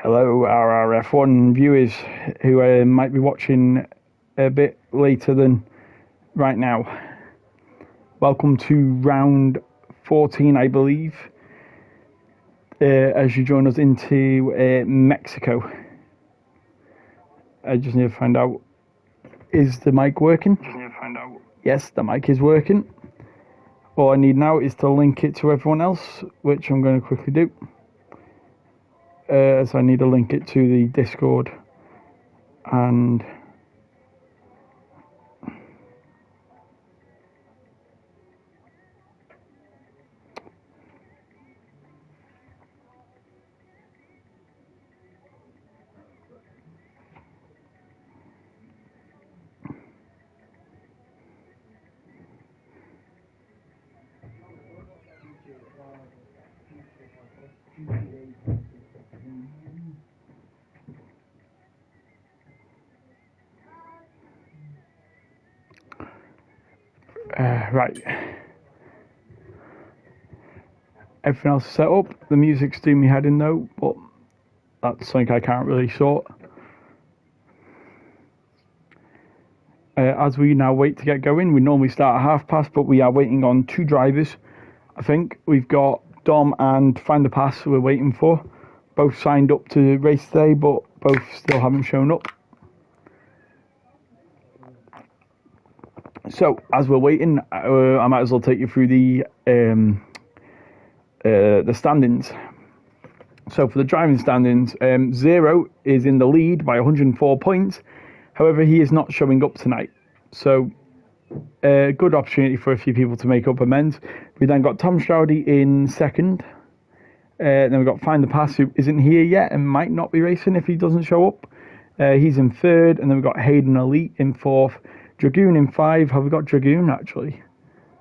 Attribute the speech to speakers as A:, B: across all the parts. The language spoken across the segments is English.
A: Hello, RRF1 viewers who might be watching a bit later than right now. Welcome to round 14, I believe, as you join us into Mexico. I just need to find out, is the mic working? Yes, the mic is working. All I need now is to link it to everyone else, which I'm going to quickly do. So I need to link it to the Discord and right. Everything else is set up. The music's doing me head in though, but that's something I can't really sort. As we now wait to get going, we normally start at 1:30, but we are waiting on two drivers. I think we've got Dom and Find the Pass we're waiting for. Both signed up to race today, but both still haven't shown up. So as we're waiting, I might as well take you through the standings. So for the driving standings, Zero is in the lead by 104 points. However, he is not showing up tonight. So a good opportunity for a few people to make up amends. We then got Tom Stroudy in second. Then we've got Find the Pass, who isn't here yet and might not be racing if he doesn't show up. He's in third. And then we've got Hayden Elite in fourth. Dragoon in five. Have we got Dragoon, actually?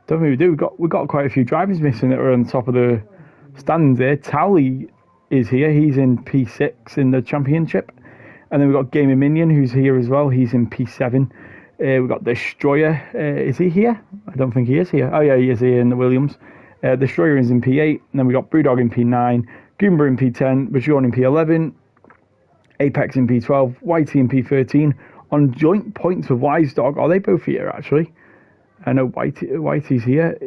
A: Don't think we do. We've got quite a few drivers missing that are on top of the standings there. Towley is here. He's in P6 in the championship. And then we've got Gamer Minion, who's here as well. He's in P7. We've got Destroyer. Is he here? I don't think he is here. Oh, yeah, he is here in the Williams. Destroyer is in P8. And then we've got Brewdog in P9. Goomba in P10. Bajon in P11. Apex in P12. Whitey in P13. On joint points with Wise Dog. Are they both here, actually? I know Whitey's here.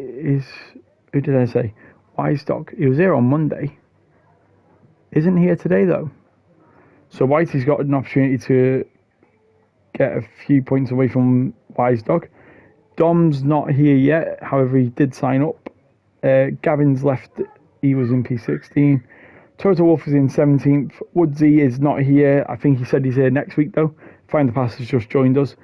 A: Who did I say? Wise Dog. He was here on Monday. Isn't here today, though. So Whitey's got an opportunity to get a few points away from Wise Dog. Dom's not here yet. However, he did sign up. Gavin's left. He was in P16. Toto Wolf is in 17th. Woodsy is not here. I think he said he's here next week, though. Find the Pass has just joined us.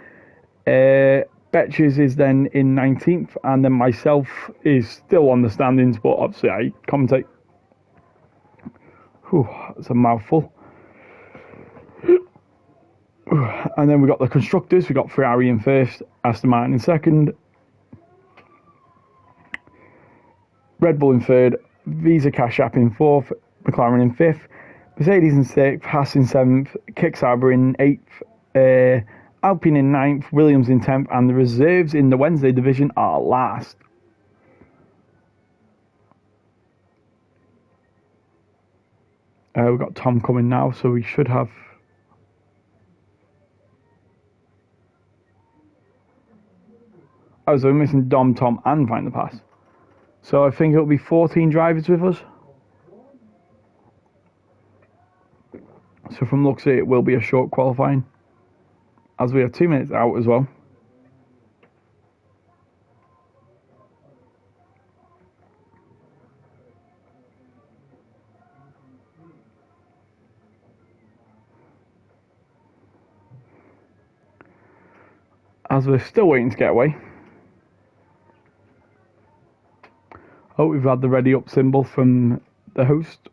A: Betches is then in 19th. And then myself is still on the standings, but obviously I commentate. Whew, that's a mouthful. And then we got the constructors. We got Ferrari in first, Aston Martin in second, Red Bull in third, Visa Cash App in fourth, McLaren in fifth, Mercedes in sixth, Haas in seventh, Kicksauber in eighth, Alpine in ninth, Williams in 10th, and the reserves in the Wednesday division are last. We've got Tom coming now, so we should have. Oh, so we're missing Dom, Tom, and Find the Pass. So I think it'll be 14 drivers with us. So from looks at it, it will be a short qualifying, as we have 2 minutes out as well. As we're still waiting to get away. Oh, we've had the ready up symbol from the host.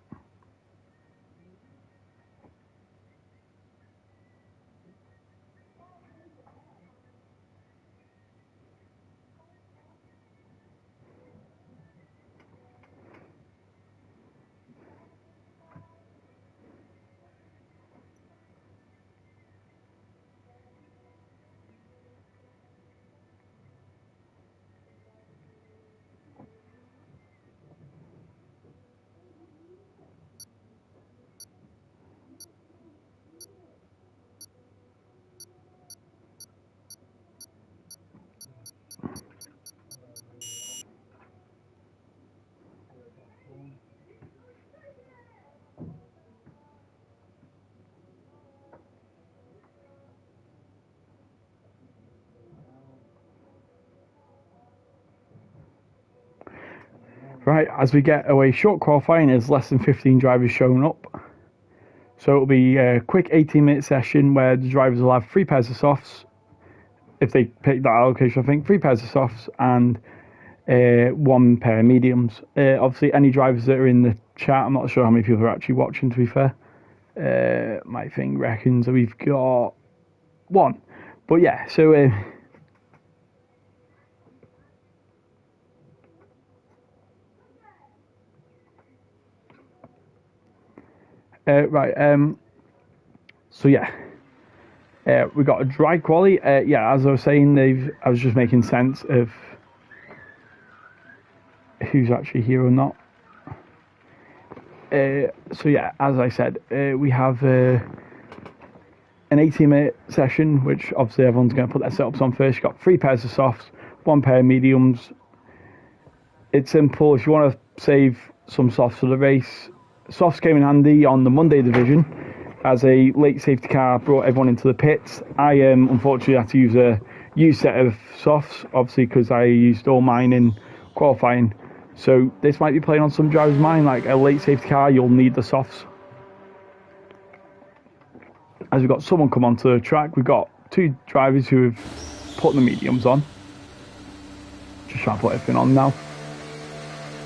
A: Right, as we get away, short qualifying is less than 15 drivers showing up. So it'll be a quick 18-minute session where the drivers will have 3 pairs of softs. If they pick that allocation, I think 3 pairs of softs and 1 pair of mediums. Obviously, any drivers that are in the chat, I'm not sure how many people are actually watching, to be fair. My thing reckons that we've got 1. But yeah, so... so yeah, we got a dry quali. Yeah, as I was saying, I was just making sense of who's actually here or not. So yeah, as I said, we have an 18-minute session, which obviously everyone's going to put their setups on first. You've got 3 pairs of softs, 1 pair of mediums. It's simple. If you want to save some softs for the race, softs came in handy on the Monday division as a late safety car brought everyone into the pits. I unfortunately had to use a used set of softs, obviously because I used all mine in qualifying. So this might be playing on some drivers' mind, like a late safety car, you'll need the softs. As we've got someone come onto the track, we've got 2 drivers who have put the mediums on. Just trying to put everything on now,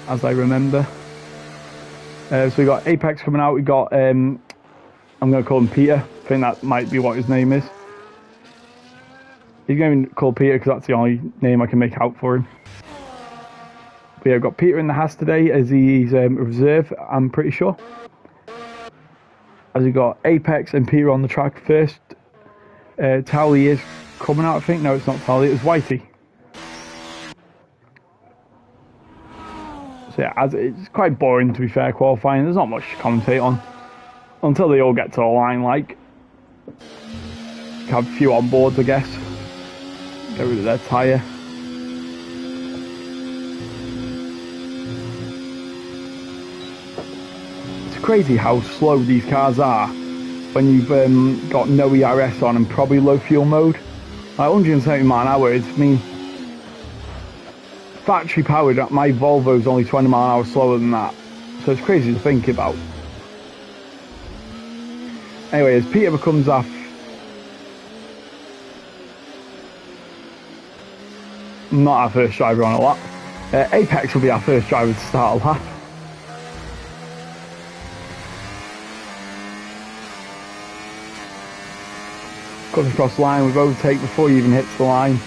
A: as I remember. So we got Apex coming out. We got I'm going to call him Peter. I think that might be what his name is. He's going to call Peter because that's the only name I can make out for him. But yeah, we've got Peter in the Haas today as he's a reserve, I'm pretty sure. As we got Apex and Peter on the track first. Towley is coming out, I think. No, it's not Towley, it was Whitey. So yeah, it's quite boring, to be fair, qualifying. There's not much to commentate on until they all get to the line. Like, have a few on boards, I guess. Get rid of their tyre. It's crazy how slow these cars are when you've got no ERS on and probably low fuel mode. Like 170 mile an hour, I mean, factory powered, my Volvo's only 20 mile an hour slower than that. So it's crazy to think about. Anyway, as Peter becomes off, not our first driver on a lap. Apex will be our first driver to start a lap. Comes across the line with overtake before he even hits the line.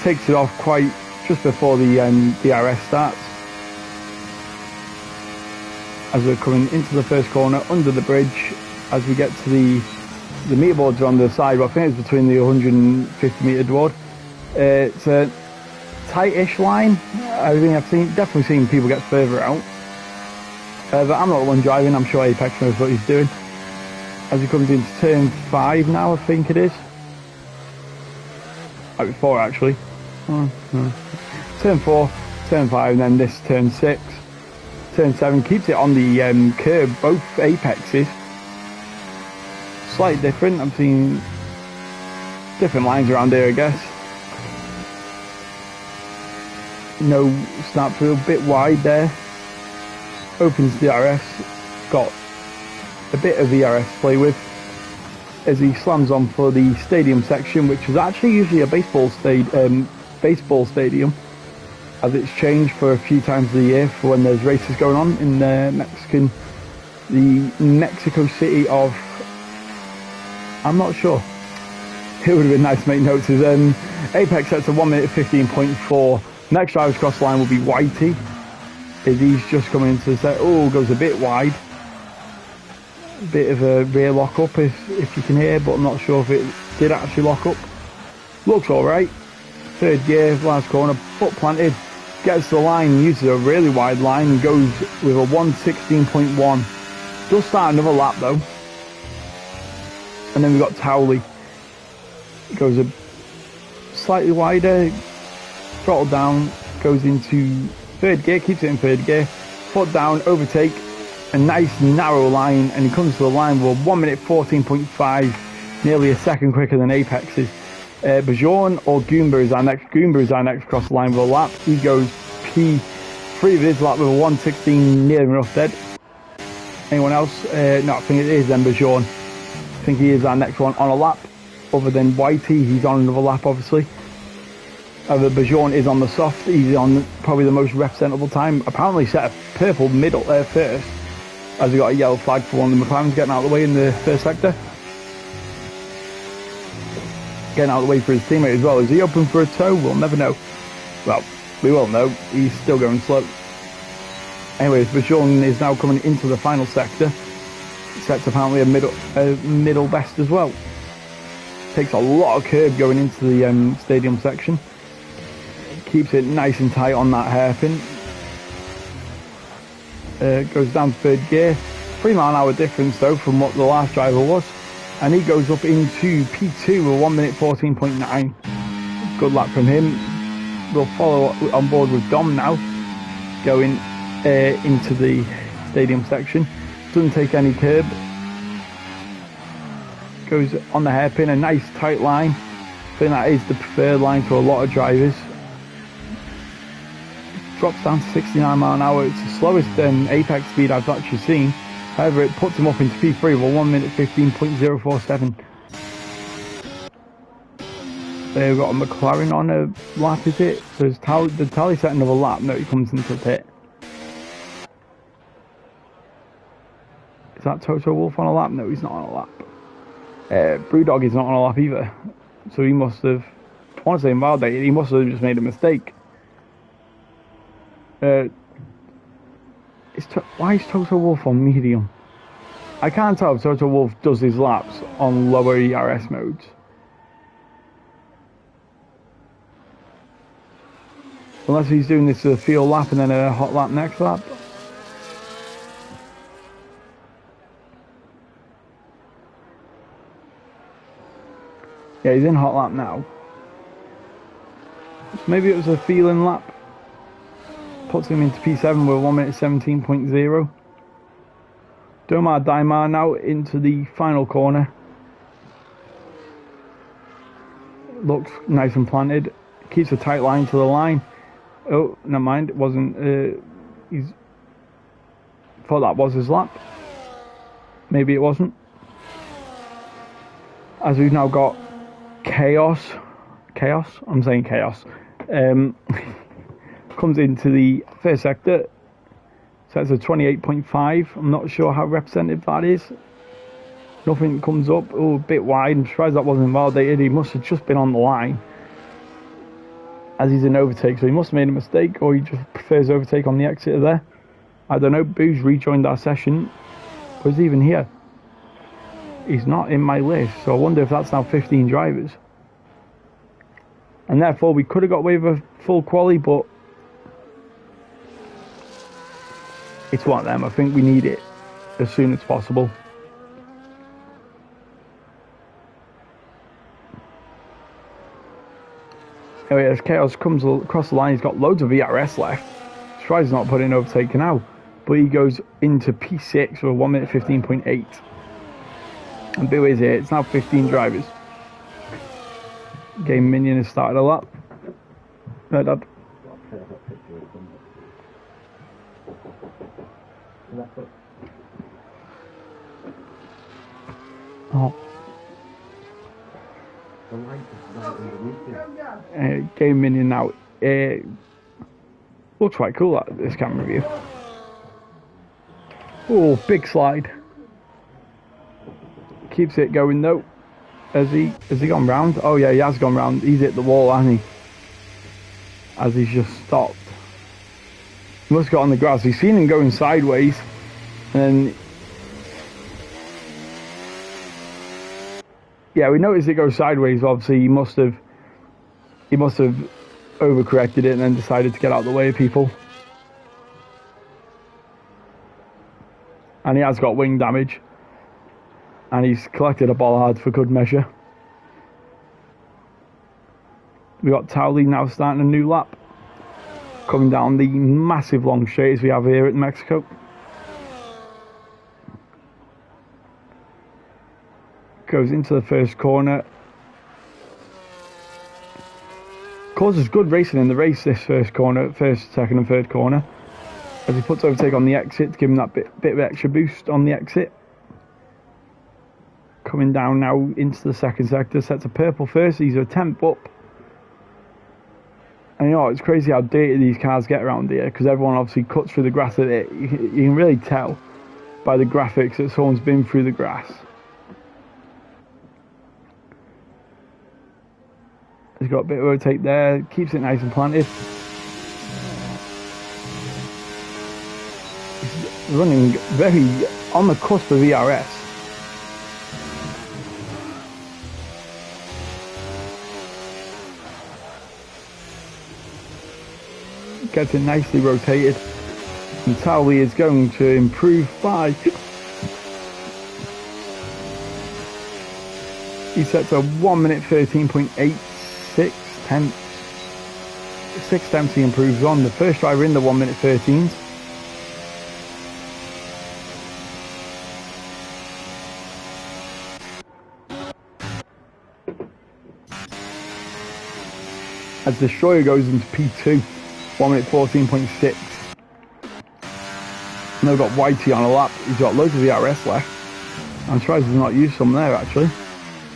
A: Takes it off quite just before the DRS starts. As we're coming into the first corner under the bridge, as we get to the meter boards are on the side, but I think it's between the 150 metre board. It's a tight-ish line. I think I've definitely seen people get further out. But I'm not the one driving, I'm sure Apex knows what he's doing. As he comes into turn 5 now, I think it is. Might be 4 actually. Turn 4, turn 5, and then this turn 6. Turn 7 keeps it on the curb, both Apexes. Slightly different, I've seen different lines around here, I guess. No snap through, a bit wide there. Opens the RS, got a bit of ERS to play with as he slams on for the stadium section, which is actually usually a baseball stadium, as it's changed for a few times of the year for when there's races going on in the Mexico City of, I'm not sure. It would have been nice to make notes. Apex sets a 1 minute 15.4. Next driver's cross line will be Whitey, as he's just coming into the set. Oh, goes a bit wide. Bit of a rear lock up if you can hear, but I'm not sure if it did actually lock up. Looks alright. Third gear, last corner, foot planted, gets to the line, uses a really wide line and goes with a 1:16.1. Does start another lap though. And then we've got Towley. Goes a slightly wider, throttle down, goes into third gear, keeps it in third gear, foot down, overtake, a nice narrow line, and he comes to the line with a 1 minute 14.5, nearly a second quicker than Apex's. Bajorn or Goomba is our next. Goomba is our next across the line with a lap. He goes free of his lap with a 1:16 near enough dead. Anyone else? No, I think it is then Bajon. I think he is our next one on a lap. Other than Whitey, he's on another lap, obviously. Bajon is on the soft. He's on probably the most representable time. Apparently set a purple middle first, as he got a yellow flag for one of the McLarens getting out of the way in the first sector. Getting out of the way for his teammate as well. Is he open for a tow? We'll never know. Well, we will know. He's still going slow. Anyways, Bajon is now coming into the final sector. Sets apparently a middle best as well. Takes a lot of curb going into the stadium section. Keeps it nice and tight on that hairpin. Goes down to third gear. 3 mile an hour difference though from what the last driver was. And he goes up into P2 with 1 minute 14.9. Good lap from him. We'll follow on board with Dom now. Going into the stadium section. Doesn't take any curb. Goes on the hairpin, a nice tight line. I think that is the preferred line for a lot of drivers. Drops down to 69 mile an hour. It's the slowest apex speed I've actually seen. However, it puts him up into P3 with 1 minute 15.047. We've got a McLaren on a lap, is it? So the tally set another lap. No, he comes into the pit. Is that Toto Wolff on a lap? No, he's not on a lap. Brewdog is not on a lap either. So he must have, I want to say invalidated, he must have just made a mistake. Why is Toto Wolff on medium? I can't tell if Toto Wolff does his laps on lower ERS modes. Unless he's doing this as a field lap and then a hot lap next lap. Yeah, he's in hot lap now. Maybe it was a feeling lap. Puts him into P7 with 1 minute 17.0. Domar Daimar now into the final corner. Looks nice and planted. Keeps a tight line to the line. Oh, never mind. It wasn't. Thought that was his lap. Maybe it wasn't. As we've now got Chaos. I'm saying Chaos. Comes into the first sector. Sets a 28.5. I'm not sure how representative that is. Nothing comes up. Oh, a bit wide. I'm surprised that wasn't invalidated. He must have just been on the line. As he's in overtake, so he must have made a mistake, or he just prefers overtake on the exit there. I don't know. Boo's rejoined our session. Was he even here? He's not in my list, so I wonder if that's now 15 drivers. And therefore we could have got away with a full quali, but it's one of them. I think we need it as soon as possible. Anyway, as Chaos comes across the line, he's got loads of ERS left. Surprised he's not putting in overtaker now. But he goes into P6 with 1 minute 15.8. And Boo is here. It's now 15 drivers. Game Minion has started a lap. Right, Dad. Oh. Game Minion now. Looks quite cool, that this camera view. Oh, big slide. Keeps it going though. Has he gone round? Oh yeah, he has gone round. He's hit the wall, hasn't he? As he's just stopped. He must have got on the grass. He's seen him going sideways, and yeah, we noticed it goes sideways. Obviously, he must have overcorrected it and then decided to get out of the way of people. And he has got wing damage. And he's collected a bollard for good measure. We got Towley now starting a new lap. Coming down the massive long straights we have here at Mexico. Goes into the first corner. Causes good racing in the race, this first corner, first, second and third corner. as he puts overtake on the exit to give him that bit of extra boost on the exit. Coming down now into the second sector, sets a purple first, he's a tenth up. And you know, it's crazy how dated these cars get around here, because everyone obviously cuts through the grass at it. You can really tell by the graphics that someone's been through the grass. He's got a bit of overtake there, keeps it nice and planted. He's running very on the cusp of ERS. Gets it nicely rotated. And Towley is going to improve by... He sets a 1 minute 13.86 tenths. 6 tenths he improves on. The first driver in the 1 minute 13s. As Destroyer goes into P2, 1 minute 14.6. Now we've got Whitey on a lap. He's got loads of ERS left. I'm surprised he's not used some there actually.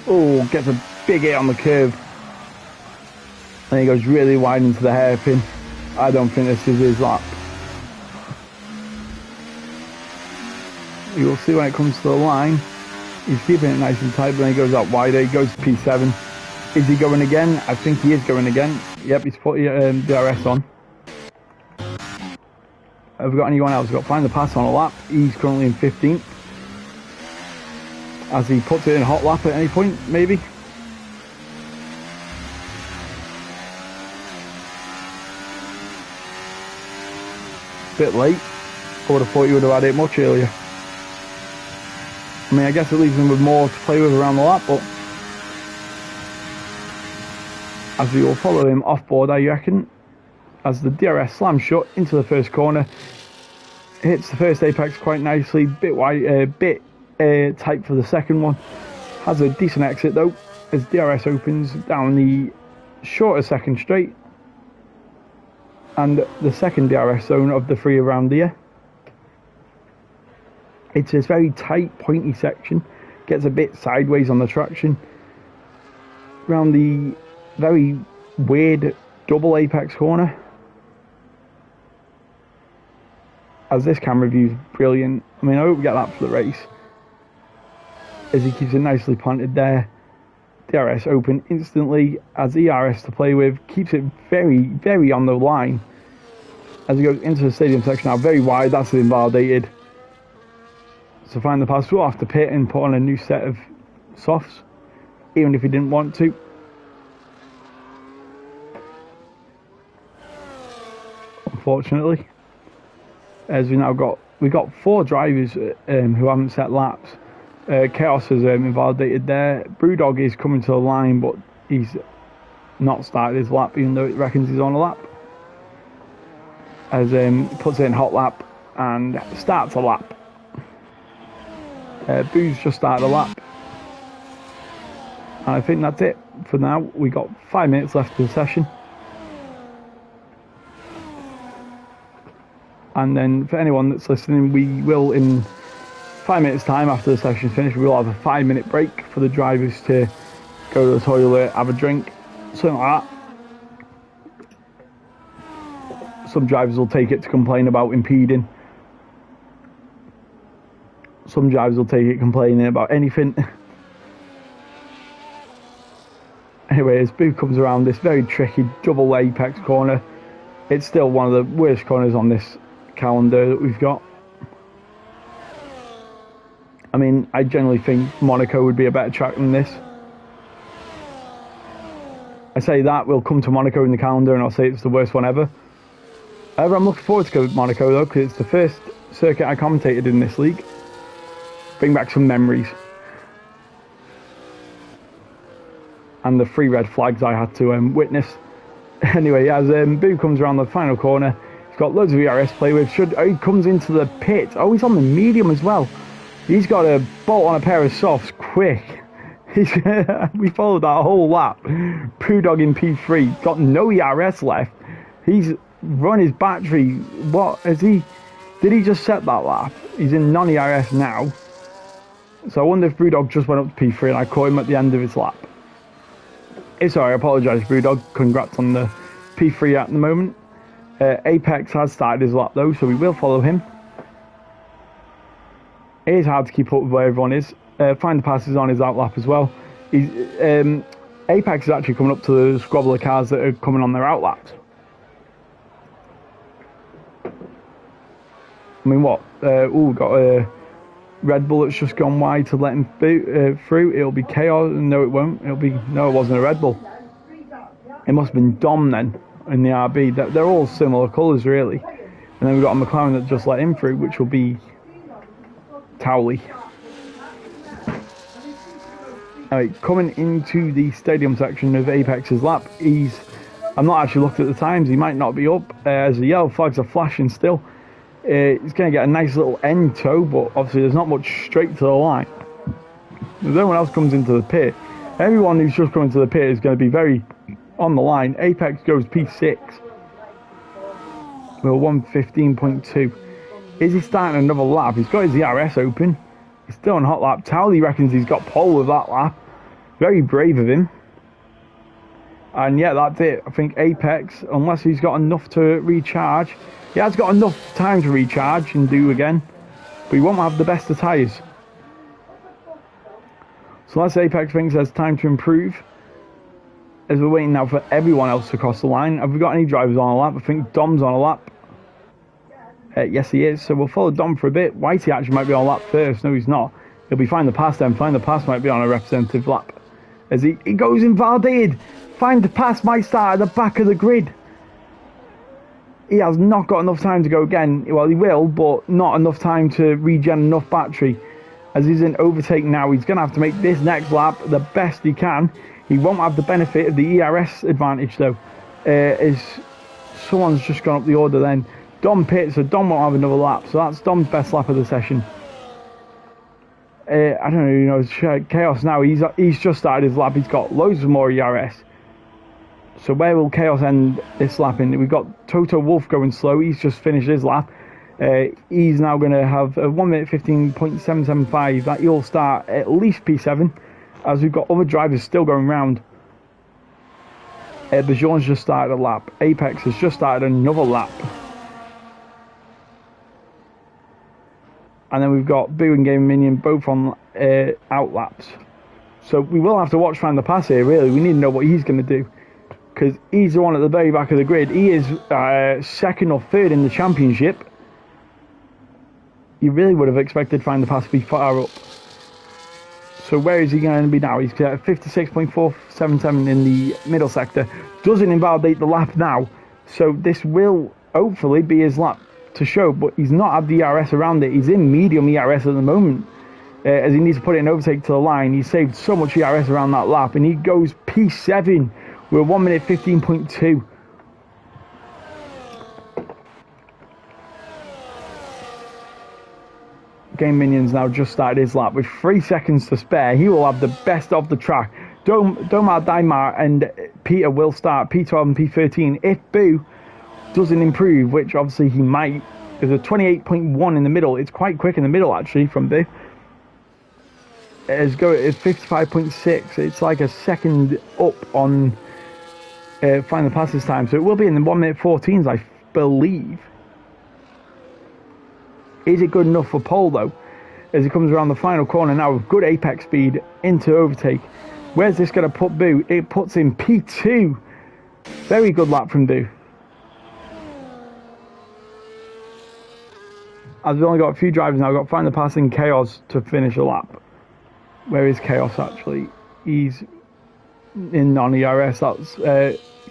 A: Oh, gets a big hit on the curve. And he goes really wide into the hairpin. I don't think this is his lap. You'll see when it comes to the line. He's keeping it nice and tight, but then he goes out wider. He goes to P7. Is he going again? I think he is going again. Yep, he's put DRS on. Have we got anyone else? We've got Find the Pass on a lap. He's currently in 15th. As he puts it in a hot lap at any point, maybe. Bit late. I would have thought you would have had it much earlier. I mean, I guess it leaves him with more to play with around the lap, but... As we will follow him off board, I reckon, as the DRS slams shut into the first corner, hits the first apex quite nicely, bit wide, tight for the second one, has a decent exit though, as DRS opens down the shorter second straight, and the second DRS zone of the three around here. It's a very tight, pointy section, gets a bit sideways on the traction, around the very weird double apex corner. As this camera view is brilliant. I mean, I hope we get that for the race. As he keeps it nicely planted there. DRS open instantly as ERS to play with. Keeps it very, very on the line. As he goes into the stadium section now, very wide, that's invalidated. So Find the Pass, we'll have to pit and put on a new set of softs, even if he didn't want to. Unfortunately, as we got 4 drivers who haven't set laps. Chaos has invalidated there. Brewdog is coming to the line, but he's not started his lap, even though it reckons he's on a lap. As puts it in hot lap and starts a lap. Boo's just started a lap. And I think that's it for now. We got 5 minutes left of the session. And then for anyone that's listening, we will, in 5 minutes time after the session's finished, we'll have a 5-minute break for the drivers to go to the toilet, have a drink, something like that. Some drivers will take it to complain about impeding. Some drivers will take it complaining about anything. Anyway, as Boo comes around this very tricky double apex corner, it's still one of the worst corners on this calendar that we've got. I mean, I generally think Monaco would be a better track than this. I say that, we'll come to Monaco in the calendar and I'll say it's the worst one ever. However, I'm looking forward to go to Monaco though, because it's the first circuit I commentated in this league. Bring back some memories. And the 3 red flags I had to witness. Anyway, as Boo comes around the final corner, he's got loads of ERS to play with. He comes into the pit. Oh, he's on the medium as well. He's got a bolt on a pair of softs quick. We followed that whole lap. Brewdog in P3, got no ERS left. He's run his battery. What is he? Did he just set that lap? He's in non-ERS now. So I wonder if Brewdog just went up to P3 and I caught him at the end of his lap. It's alright, I apologise, Brewdog. Congrats on the P3 at the moment. Apex has started his lap though, so we will follow him. It is hard to keep up with where everyone is. Find the Pass is on his out lap as well. Apex is actually coming up to the squabble of cars that are coming on their out laps. I mean, what? We've got a Red Bull that's just gone wide to let him through. It'll be Chaos. No, it won't. No, it wasn't a Red Bull. It must have been Dom then in the RB. They're all similar colours, really. And then we've got a McLaren that just let him through, which will be Towley. Alright, coming into the stadium section of Apex's lap, I've not actually looked at the times, he might not be up, as the yellow flags are flashing still. He's going to get a nice little end toe, but obviously there's not much straight to the line. If anyone else comes into the pit, everyone who's just coming to the pit is going to be very on the line. Apex goes P6. We're 115.2. Is he starting another lap? He's got his ERS open. He's still on hot lap. Towley reckons he's got pole with that lap. Very brave of him. And yeah, that's it. I think Apex, unless he's got enough to recharge, he has got enough time to recharge and do again, but he won't have the best of tyres. So unless Apex thinks there's time to improve, as we're waiting now for everyone else to cross the line. Have we got any drivers on a lap? I think Dom's on a lap. Yes, he is. So we'll follow Dom for a bit. Whitey actually might be on a lap first. No, he's not. He'll be Find the Pass then. Find the Pass might be on a representative lap. As he goes invalidated. Find the Pass might start at the back of the grid. He has not got enough time to go again. Well, he will, but not enough time to regen enough battery. As he's in overtake now, he's going to have to make this next lap the best he can. He won't have the benefit of the ERS advantage, though. As someone's just gone up the order then. Dom pits, so Dom won't have another lap. So that's Dom's best lap of the session. I don't know, Chaos now. He's just started his lap. He's got loads of more ERS. So where will Chaos end this lap in? We've got Toto Wolff going slow. He's just finished his lap. He's now going to have a 1 minute 15.775. That he'll start at least P7, as we've got other drivers still going round. Bajour's just started a lap. Apex has just started another lap. And then we've got Boo and Game Minion both on out laps. So we will have to watch Find the Pass here, really. We need to know what he's going to do, because he's the one at the very back of the grid. He is second or third in the championship. You really would have expected Find the Pass to be far up. So where is he going to be now? He's at 56.477 in the middle sector. Doesn't invalidate the lap now. So this will hopefully be his lap to show, but he's not had the ERS around it. He's in medium ERS at the moment, as he needs to put it in overtake to the line. He saved so much ERS around that lap, and he goes P7. We're 1 minute 15.2. Game Minion's now just started his lap with 3 seconds to spare. He will have the best of the track. Domar, Daimar and Peter will start P12 and P13 if Boo doesn't improve, which obviously he might. There's a 28.1 in the middle. It's quite quick in the middle actually from Boo. It's 55.6. It's like a second up on Find the Pass this time. So it will be in the 1 minute 14s, I believe. Is it good enough for pole though? As he comes around the final corner now with good apex speed into overtake. Where's this going to put Boo? It puts him P2. Very good lap from Boo. As we've only got a few drivers now, we've got Find the Pass and Chaos to finish a lap. Where is Chaos actually? He's in non-ERS. That's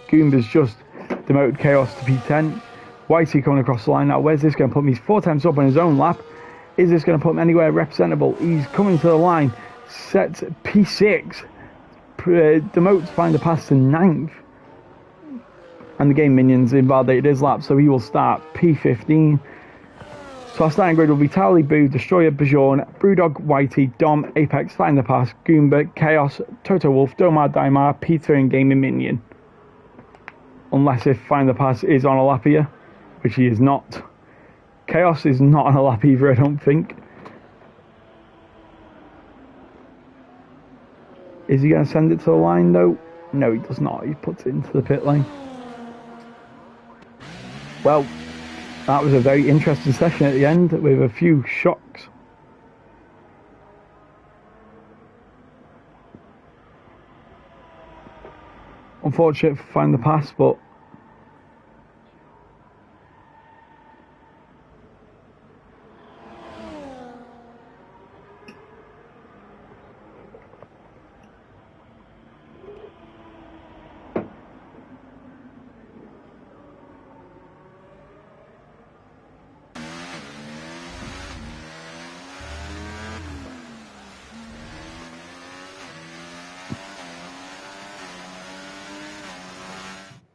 A: Goomba's just demoted Chaos to P10. Whitey coming across the line now. Where's this going to put him? He's 4 times up on his own lap. Is this going to put him anywhere representable? He's coming to the line. Sets P6. Demotes Find the Pass to 9th. And the Game Minions invalidated his lap, so he will start P15. So our starting grid will be Towley, Boo, Destroyer, Bajourn, Brewdog, Whitey, Dom, Apex, Find the Pass, Goomba, Chaos, Toto Wolff, Domar, Daimar, Peter and Game Minion. unless if Find the Pass is on a lap here, which he is not. Chaos is not on a lap either, I don't think. Is he going to send it to the line though? No, he does not. He puts it into the pit lane. Well, that was a very interesting session at the end with a few shocks. Unfortunate for Find the Pass, but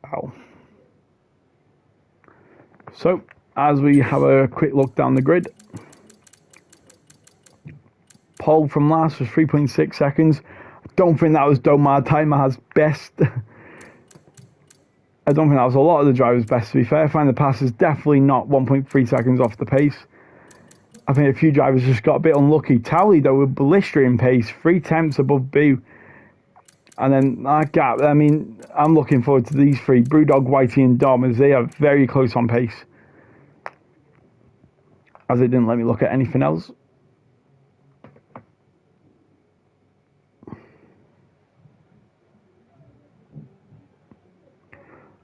A: wow. So, as we have a quick look down the grid, pole from last was 3.6 seconds. I don't think that was Domar Timer's best. I don't think that was a lot of the drivers' best, to be fair. Find the Pass is definitely not 1.3 seconds off the pace. I think a few drivers just got a bit unlucky. Towley, though, with blistering pace, 3/10 above Boo. And then that gap, I mean, I'm looking forward to these three, Brewdog, Whitey and Dom, as they are very close on pace. As it didn't let me look at anything else.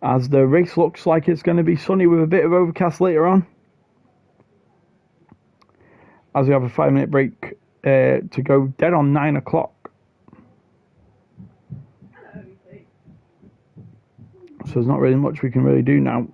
A: As the race looks like it's going to be sunny with a bit of overcast later on. As we have a 5-minute break to go dead on 9 o'clock. So there's not really much we can really do now.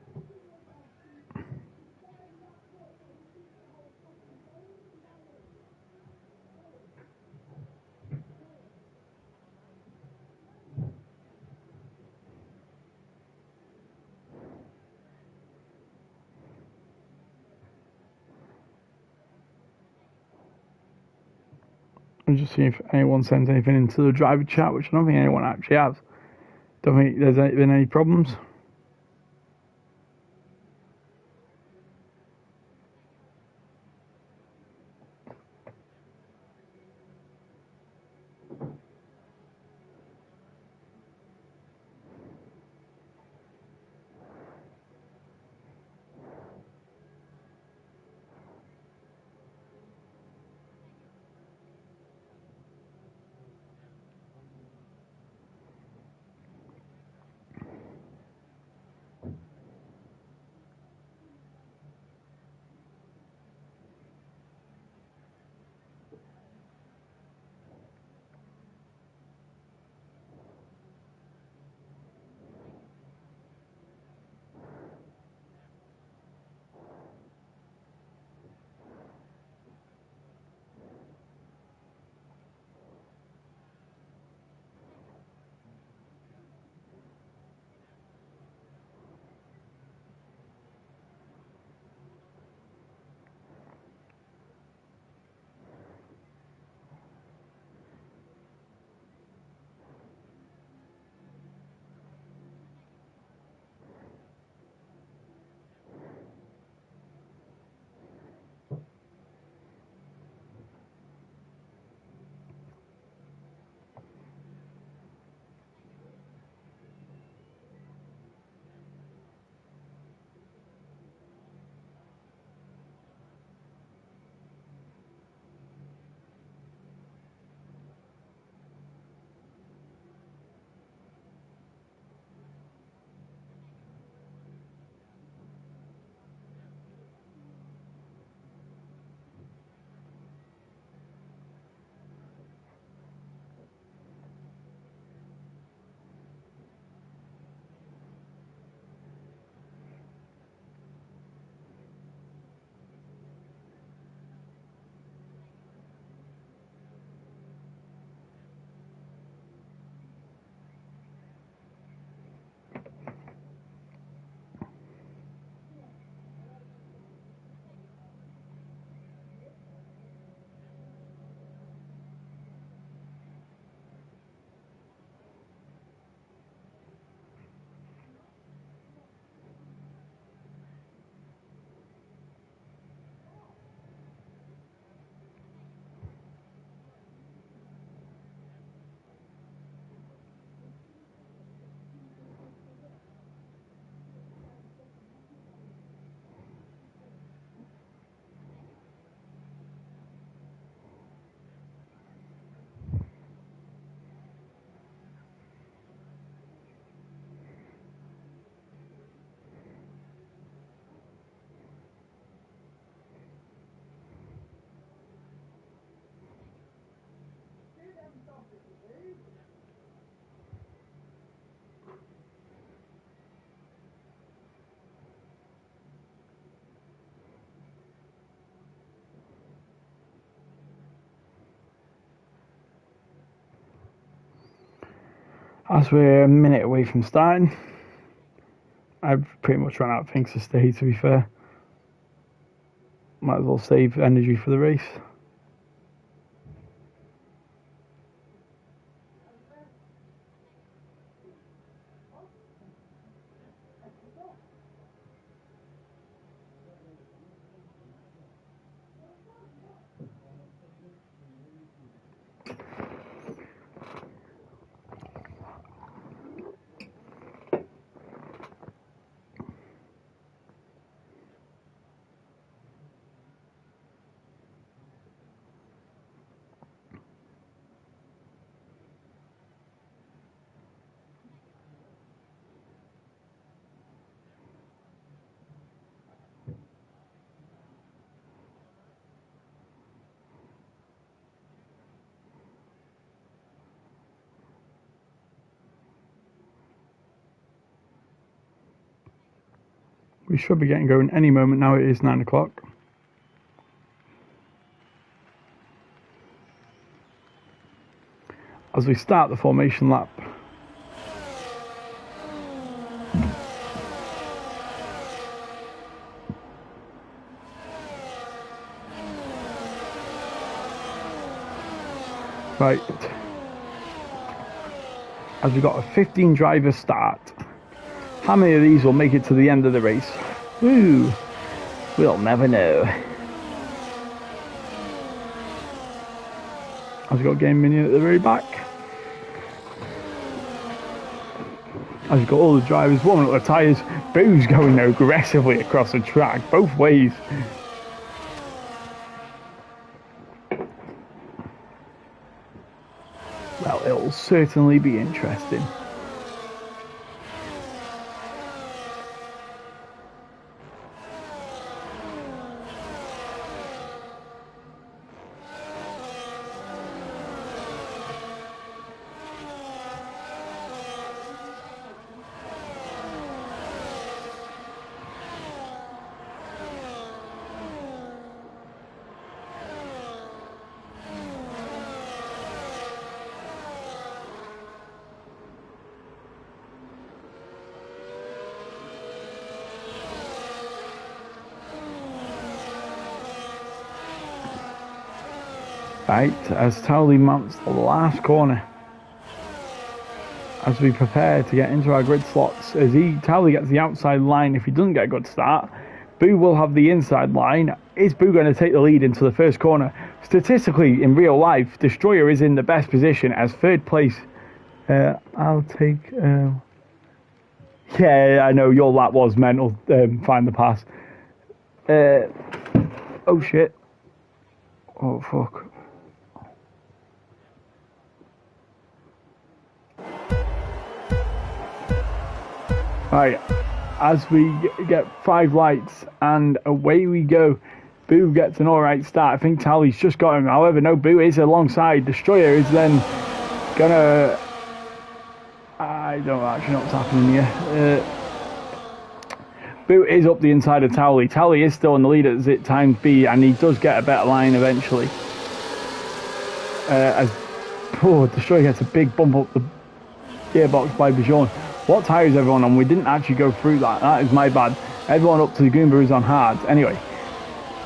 A: I'm just seeing if anyone sends anything into the driver chat, which I don't think anyone actually has. Don't think there's been any problems. As we're a minute away from starting, I've pretty much run out of things to say, to be fair. Might as well save energy for the race. We should be getting going any moment now. It is 9 o'clock. As we start the formation lap. Right. As we've got a 15 driver start. How many of these will make it to the end of the race? Woo! We'll never know. As we've got Game Minion at the very back. As we've got all the drivers warming up their tyres. Boo's going aggressively across the track, both ways. Well, it'll certainly be interesting. Right, as Towley mounts the last corner, as we prepare to get into our grid slots, as Towley gets the outside line. If he doesn't get a good start, Boo will have the inside line. Is Boo going to take the lead into the first corner? Statistically, in real life, Destroyer is in the best position as third place. I'll take... yeah, I know, your lap was mental. Find the pass. Oh, shit. Oh, fuck. Right, as we get 5 lights and away we go. Boo gets an alright start. I think Towley's just got him. However, no, Boo is alongside. Destroyer is then gonna... I don't actually know what's happening here. Boo is up the inside of Towley. Towley is still in the lead at zit times B, and he does get a better line eventually. As Destroyer gets a big bump up the gearbox by Bjorn. What tyre is everyone on? We didn't actually go through that. That is my bad. Everyone up to the Goomba is on hards. Anyway,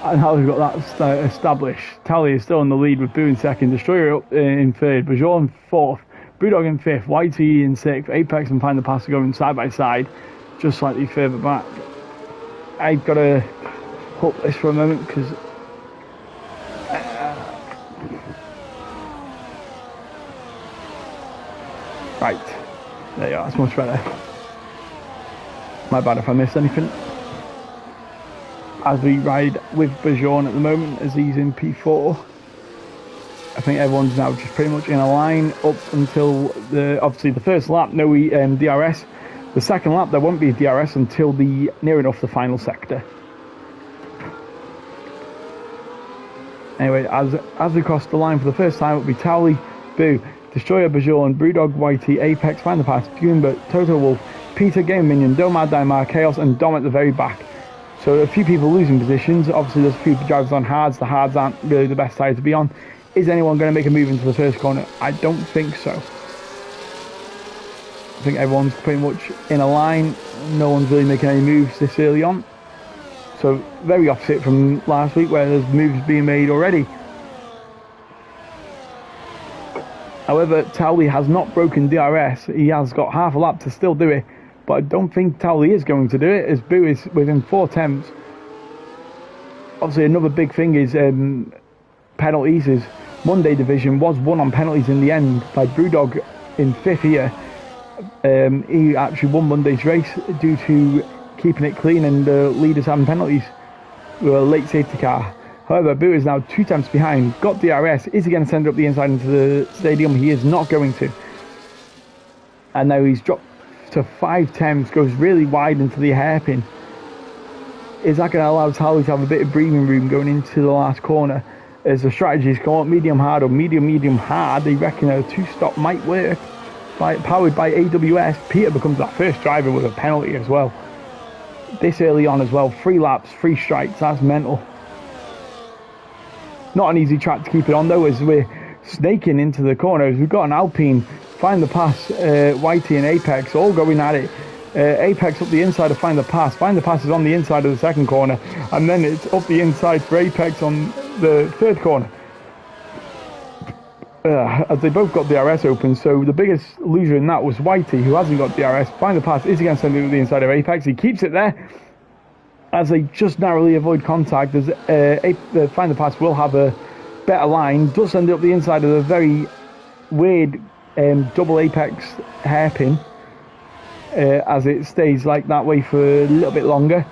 A: now we've got that established. Towley is still in the lead with Boo in second. Destroyer up in third. Bjorn fourth. Brewdog in fifth. YT in sixth. Apex and Find the Pass are going side by side, just slightly further back. I've got to hook this for a moment because right, there you are, that's much better. My bad if I missed anything. As we ride with Bjorn at the moment, as he's in P4. I think everyone's now just pretty much in a line up until obviously the first lap, no DRS. The second lap, there won't be a DRS until near enough the final sector. Anyway, as we cross the line for the first time, it'll be Towley, Boo, Destroyer, Bjorn, Brewdog, YT, Apex, Find the Pass, Goomba, Toto Wolf, Peter, Game Minion, Domad, Daimar, Chaos, and Dom at the very back. So a few people losing positions. Obviously, there's a few drivers on hards. The hards aren't really the best side to be on. Is anyone going to make a move into the first corner? I don't think so. I think everyone's pretty much in a line. No one's really making any moves this early on. So very opposite from last week where there's moves being made already. However, Towley has not broken DRS. He has got half a lap to still do it. But I don't think Towley is going to do it, as Boo is within 4 attempts. Obviously, another big thing is penalties. His Monday division was won on penalties in the end by Brewdog in 5th here. He actually won Monday's race due to keeping it clean and the leaders having penalties with a late safety car. However, Boo is now 2 attempts behind, got DRS. Is he going to send it up the inside into the stadium? He is not going to. And now he's dropped to 5 attempts, goes really wide into the hairpin. Is that going to allow Towley to have a bit of breathing room going into the last corner? As the strategies come up medium hard or medium hard, they reckon a 2-stop might work. Powered by AWS, Peter becomes that first driver with a penalty as well. This early on as well, 3 laps, 3 strikes, that's mental. Not an easy track to keep it on though, as we're snaking into the corners. We've got an Alpine, Find the Pass, Whitey and Apex all going at it. Apex up the inside to Find the Pass. Find the Pass is on the inside of the second corner, and then it's up the inside for Apex on the third corner. As they both got DRS open, so the biggest loser in that was Whitey, who hasn't got DRS. Find the Pass is against send it to the inside of Apex. He keeps it there as they just narrowly avoid contact. As Find the Pass will have a better line, does send it up the inside of the very weird double Apex hairpin, as it stays like that way for a little bit longer.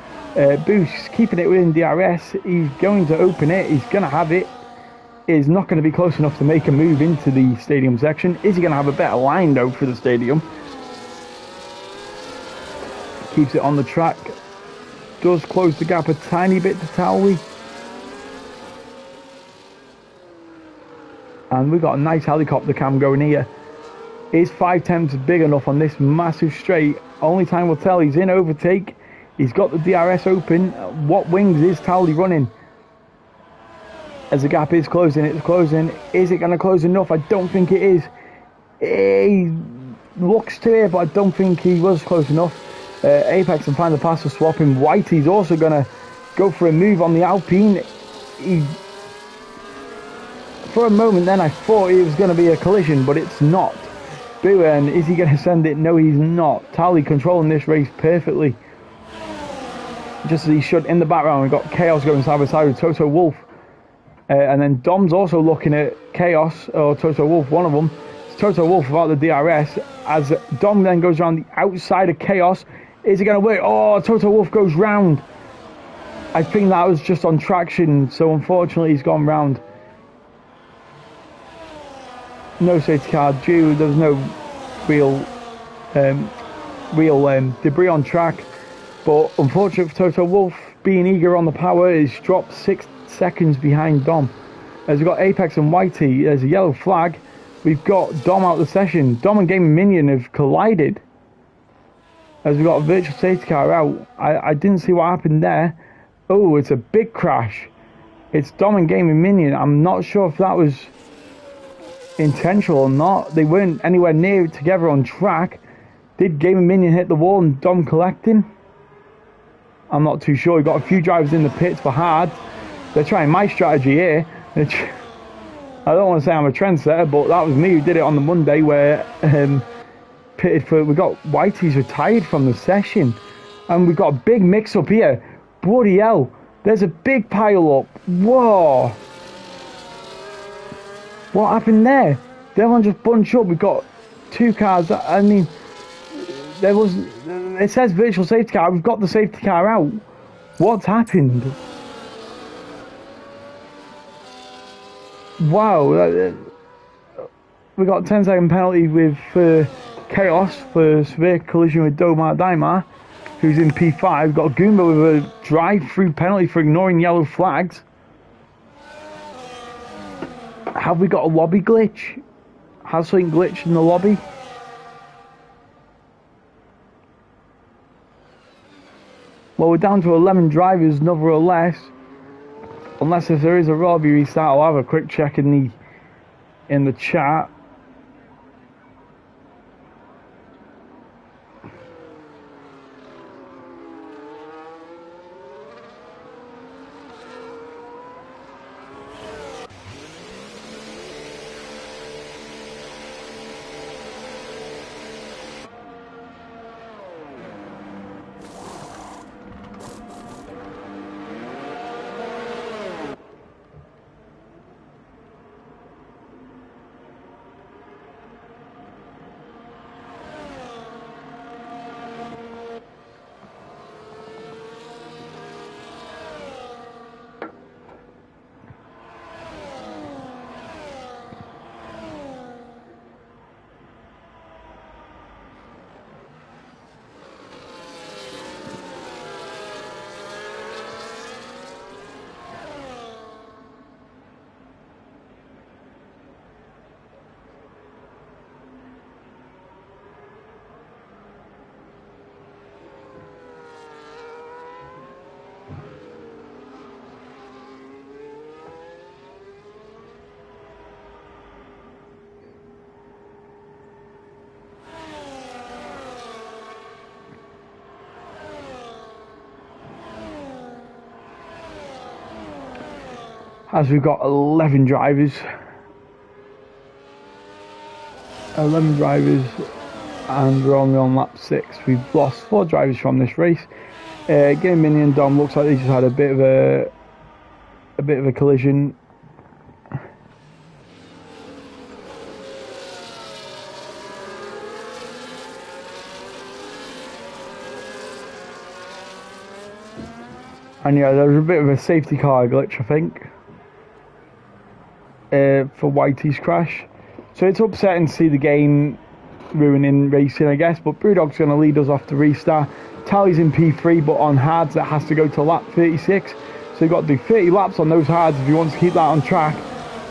A: Boost keeping it within DRS. He's going to open it. He's going to have it. Is not going to be close enough to make a move into the stadium section. Is he going to have a better line though for the stadium? Keeps it on the track. Does close the gap a tiny bit to Towley. And we've got a nice helicopter cam going here. Is 5 attempts big enough on this massive straight? Only time will tell. He's in overtake. He's got the DRS open. What wings is Towley running? As the gap is closing, it's closing. Is it going to close enough? I don't think it is. He looks to it, but I don't think he was close enough. Apex and Find the Pass are swapping. Whitey's also going to go for a move on the Alpine. For a moment then I thought it was going to be a collision, but it's not. Booen, is he going to send it? No, he's not. Towley controlling this race perfectly, just as he should. In the background, we've got Chaos going side by side with Toto Wolff. And then Dom's also looking at Chaos, or Toto Wolff, one of them. It's Toto Wolff without the DRS, as Dom then goes around the outside of Chaos. Is it going to work? Oh, Toto Wolff goes round. I think that was just on traction, so unfortunately he's gone round. No safety car due. There's no real debris on track, but unfortunate for Toto Wolff, being eager on the power, he's dropped 6 seconds behind Dom. As we've got Apex and Whitey, there's a yellow flag. We've got Dom out of the session. Dom and Gaming Minion have collided, as we've got a virtual safety car out. I didn't see what happened there. Oh, it's a big crash. It's Dom and Gaming Minion. I'm not sure if that was intentional or not. They weren't anywhere near together on track. Did Gaming Minion hit the wall and Dom collecting? I'm not too sure. We've got a few drivers in the pits for hard. They're trying my strategy here. I don't want to say I'm a trendsetter, but that was me who did it on the Monday, where pitted for. We got Whitey's retired from the session, and we've got a big mix-up here. Bloody hell! There's a big pile-up. Whoa! What happened there? Did everyone just bunch up? We've got 2 cars. I mean, there was. It says virtual safety car. We've got the safety car out. What's happened? Wow, we got a 10-second penalty with Chaos for severe collision with Domar Daimar, who's in P5. Got Goomba with a drive-through penalty for ignoring yellow flags. Have we got a lobby glitch? Has something glitched in the lobby? Well, we're down to 11 drivers, another or less. Unless if there is a lobby restart, I'll have a quick check in the chat. as we've got 11 drivers. 11 drivers, and we're only on lap 6. We've lost 4 drivers from this race. Game Mini and Dom looks like they just had a bit of a collision. And yeah, there was a bit of a safety car glitch, I think, for Whitey's crash. So it's upsetting to see the game ruining racing, I guess. But Brewdog's going to lead us off the restart. Tally's in P3, but on hards that has to go to lap 36. So you've got to do 30 laps on those hards if you want to keep that on track.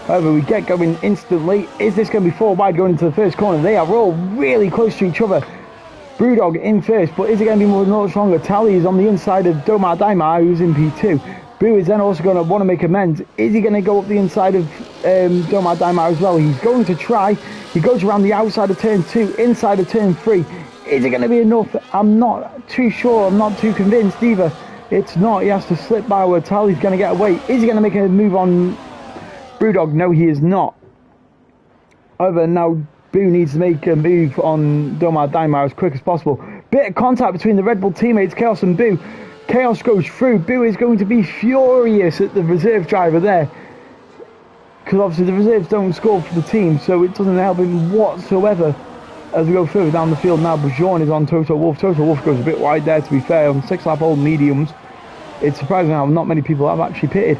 A: However, we get going instantly. Is this going to be 4 wide going into the first corner? They are all really close to each other. Brewdog in first, but is it going to be much longer? Tally is on the inside of Domar Daimar, who's in P2. Brew is then also going to want to make amends. Is he going to go up the inside of Domar Daimar as well? He's going to try. He goes around the outside of turn 2, inside of turn 3. Is it going to be enough? I'm not too sure. I'm not too convinced either. It's not. He has to slip by where Tally's going to get away. Is he going to make a move on Brewdog? No, he is not. However, now Boo needs to make a move on Domar Daimar as quick as possible. Bit of contact between the Red Bull teammates, Chaos and Boo. Chaos goes through. Boo is going to be furious at the reserve driver there, because obviously the reserves don't score for the team, so it doesn't help him whatsoever. As we go further down the field now, Bjorn is on Toto Wolff. Toto Wolff goes a bit wide there, to be fair, on 6-lap-old mediums. It's surprising how not many people have actually pitted.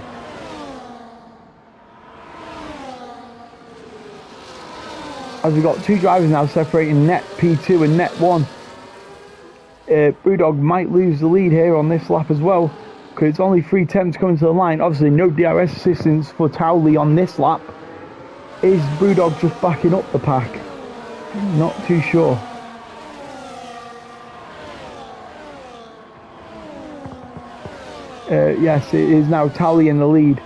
A: As we've got 2 drivers now separating net P2 and net 1. Brewdog might lose the lead here on this lap as well, because it's only 3 attempts coming to the line. Obviously no DRS assistance for Towley on this lap. Is Brewdog just backing up the pack? Not too sure. Yes, it is now Tally in the lead.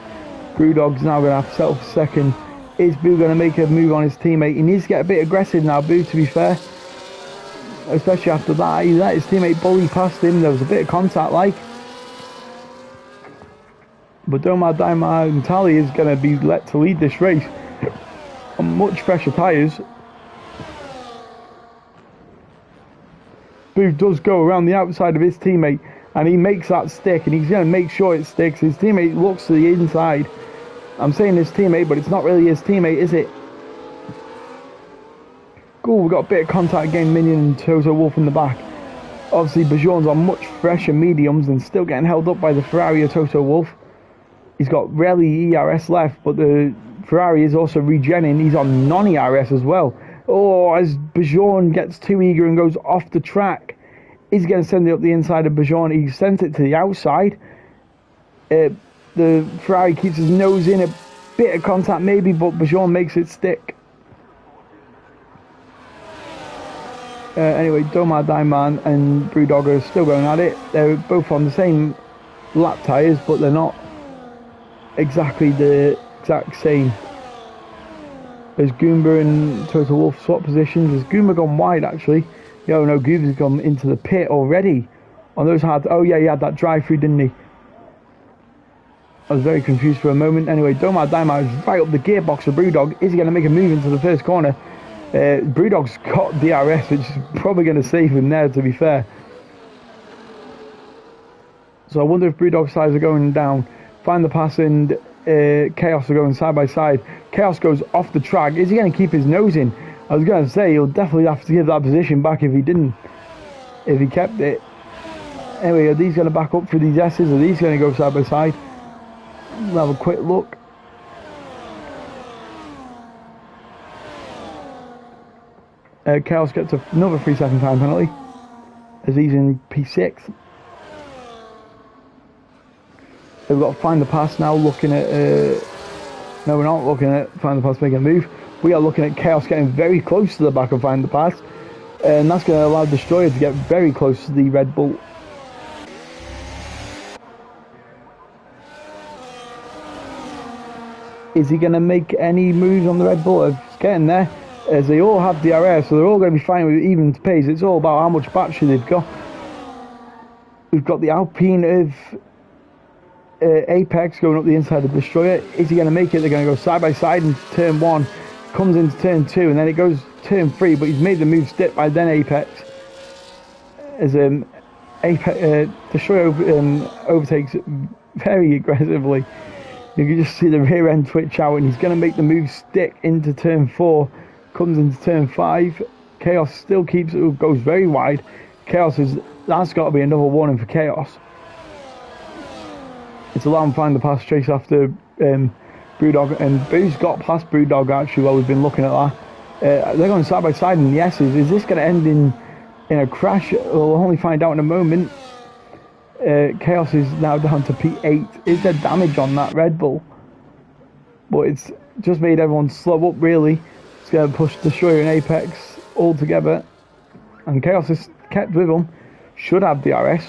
A: Brewdog's now going to have to settle for second. Is Boo going to make a move on his teammate? He needs to get a bit aggressive now, Boo, to be fair. Especially after that. He let his teammate bully past him. There was a bit of contact, like. But Domar Daimar and Tally is going to be let to lead this race on much fresher tyres. Boo does go around the outside of his teammate, and he makes that stick, and he's going to make sure it sticks. His teammate looks to the inside. I'm saying his teammate, but it's not really his teammate, is it? Cool, we've got a bit of contact again, Minion and Toto Wolff in the back. Obviously, Bjorn's on much fresher mediums and still getting held up by the Ferrari of Toto Wolff. He's got rarely ERS left, but the Ferrari is also regenning. He's on non-ERS as well. Oh, as Bjorn gets too eager and goes off the track, he's going to send it up the inside of Bjorn. He sent it to the outside. The Ferrari keeps his nose in, a bit of contact maybe, but Bjorn makes it stick. Anyway, Domar Daimar and Brewdog are still going at it. They're both on the same lap tyres, but they're not exactly the exact same. As Goomba and Toto Wolff swap positions. Has Goomba gone wide, actually? Yeah, no, Goomba's gone into the pit already. On those hard... Oh, yeah, he had that drive-through, didn't he? I was very confused for a moment. Anyway, Domar Daimar is right up the gearbox for Brewdog. Is he going to make a move into the first corner? Brewdog's got DRS, which is probably going to save him there, to be fair. So I wonder if Brewdog's sides are going down. Find the pass and Chaos are going side by side. Chaos goes off the track. Is he going to keep his nose in? I was going to say he'll definitely have to give that position back if he didn't. If he kept it. Anyway, are these going to back up for these S's? Are these going to go side by side? We'll have a quick look. Chaos gets another 3-second time penalty as he's in P6. We've got to find the pass now, looking at... no, we're not looking at find the pass making a move. We are looking at Chaos getting very close to the back of find the pass. And that's going to allow Destroyer to get very close to the Red Bull. Is he going to make any moves on the Red Bull? It's getting there. As they all have DRS, so they're all going to be fine with even pace. It's all about how much battery they've got. We've got the Alpine of Apex going up the inside of the Destroyer. Is he going to make it? They're going to go side by side in turn 1. Comes into turn 2, and then it goes turn 3, but he's made the move stick by then Apex. As Destroyer overtakes very aggressively. You can just see the rear end twitch out, and he's going to make the move stick into turn 4. Comes into turn 5. Chaos still keeps it, goes very wide. That's got to be another warning for Chaos. It's allowing him to find the pass chase after Brewdog, and Boo's got past Brewdog actually while we've been looking at that. They're going side by side in the S's. Is this going to end in a crash? We'll only find out in a moment. Chaos is now down to P8. Is there damage on that Red Bull? But it's just made everyone slow up really. It's going to push Destroyer and Apex all together. And Chaos is kept with them. Should have DRS.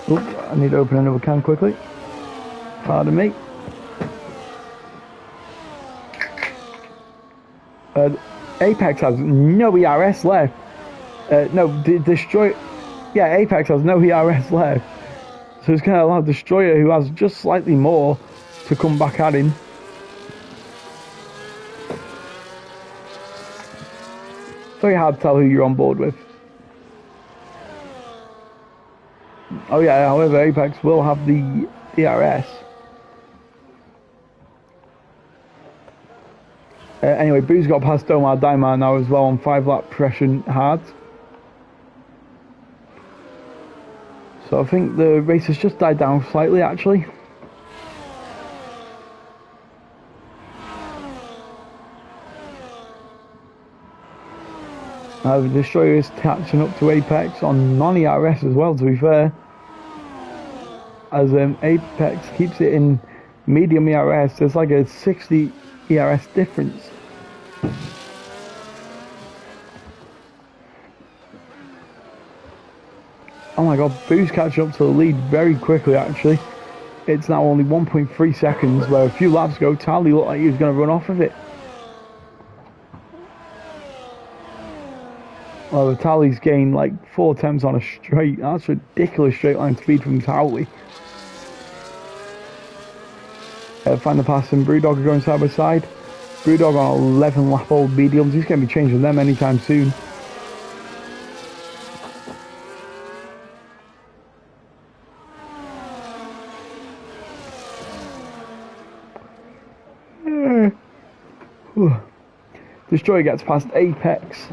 A: Oops, I need to open another can quickly. Pardon me. Apex has no ERS left. Destroyer. Yeah, Apex has no ERS left. So it's going to allow Destroyer, who has just slightly more, to come back at him. Very hard to tell who you're on board with. Oh yeah, however, Apex will have the DRS. Anyway, Boo's got past Omar Daimar now as well on 5-lap pressure hard. So I think the race has just died down slightly actually. The Destroyer is catching up to Apex on non-ERS as well, to be fair. As Apex keeps it in medium ERS, there's like a 60 ERS difference. Oh my god, Boo's catching up to the lead very quickly actually. It's now only 1.3 seconds, where a few laps ago, Tally looked like he was going to run off of it. Well, the Tally's gained like 4 attempts on a straight. That's ridiculous straight line speed from Tally. Find the pass and Brewdog are going side by side. Brewdog on 11 lap old mediums. He's going to be changing them anytime soon. Destroyer gets past Apex.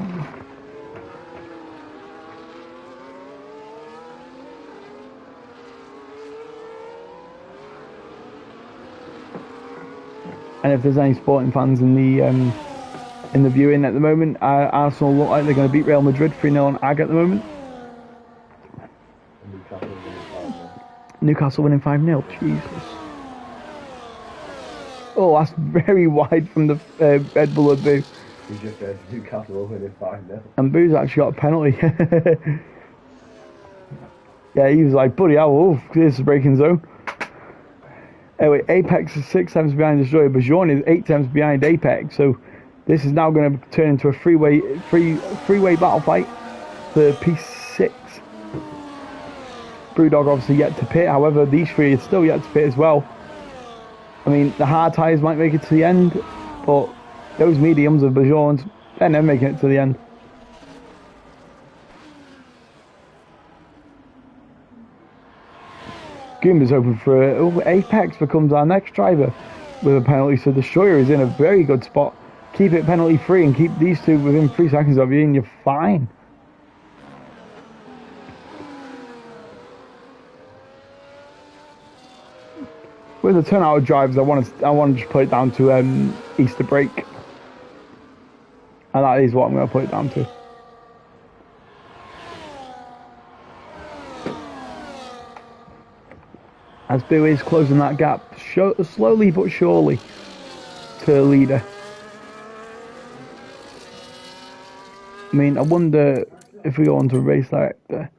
A: And if there's any sporting fans in the viewing at the moment, Arsenal look like they're going to beat Real Madrid 3-0 on AG at the moment. Newcastle winning 5-0. Jesus. Oh, that's very wide from the Red Bull of Boo.
B: He just said Newcastle winning 5-0.
A: And Boo's actually got a penalty. Yeah, he was like, buddy, oh, this is a breaking zone. Anyway, Apex is 6 times behind Destroyer. Bajon is 8 times behind Apex. So this is now going to turn into a three-way battle fight for P6. Brewdog obviously yet to pit. However, these three are still yet to pit as well. I mean, the hard tyres might make it to the end, but those mediums of Bajon's, they're never making it to the end. Goomba's open for Apex becomes our next driver with a penalty, so Destroyer is in a very good spot. Keep it penalty free and keep these two within 3 seconds of you and you're fine. With the turnout of drives, I want to just put it down to Easter break, and that is what I'm going to put it down to. As Boo is closing that gap slowly but surely to a leader. I mean, I wonder if we go on to race director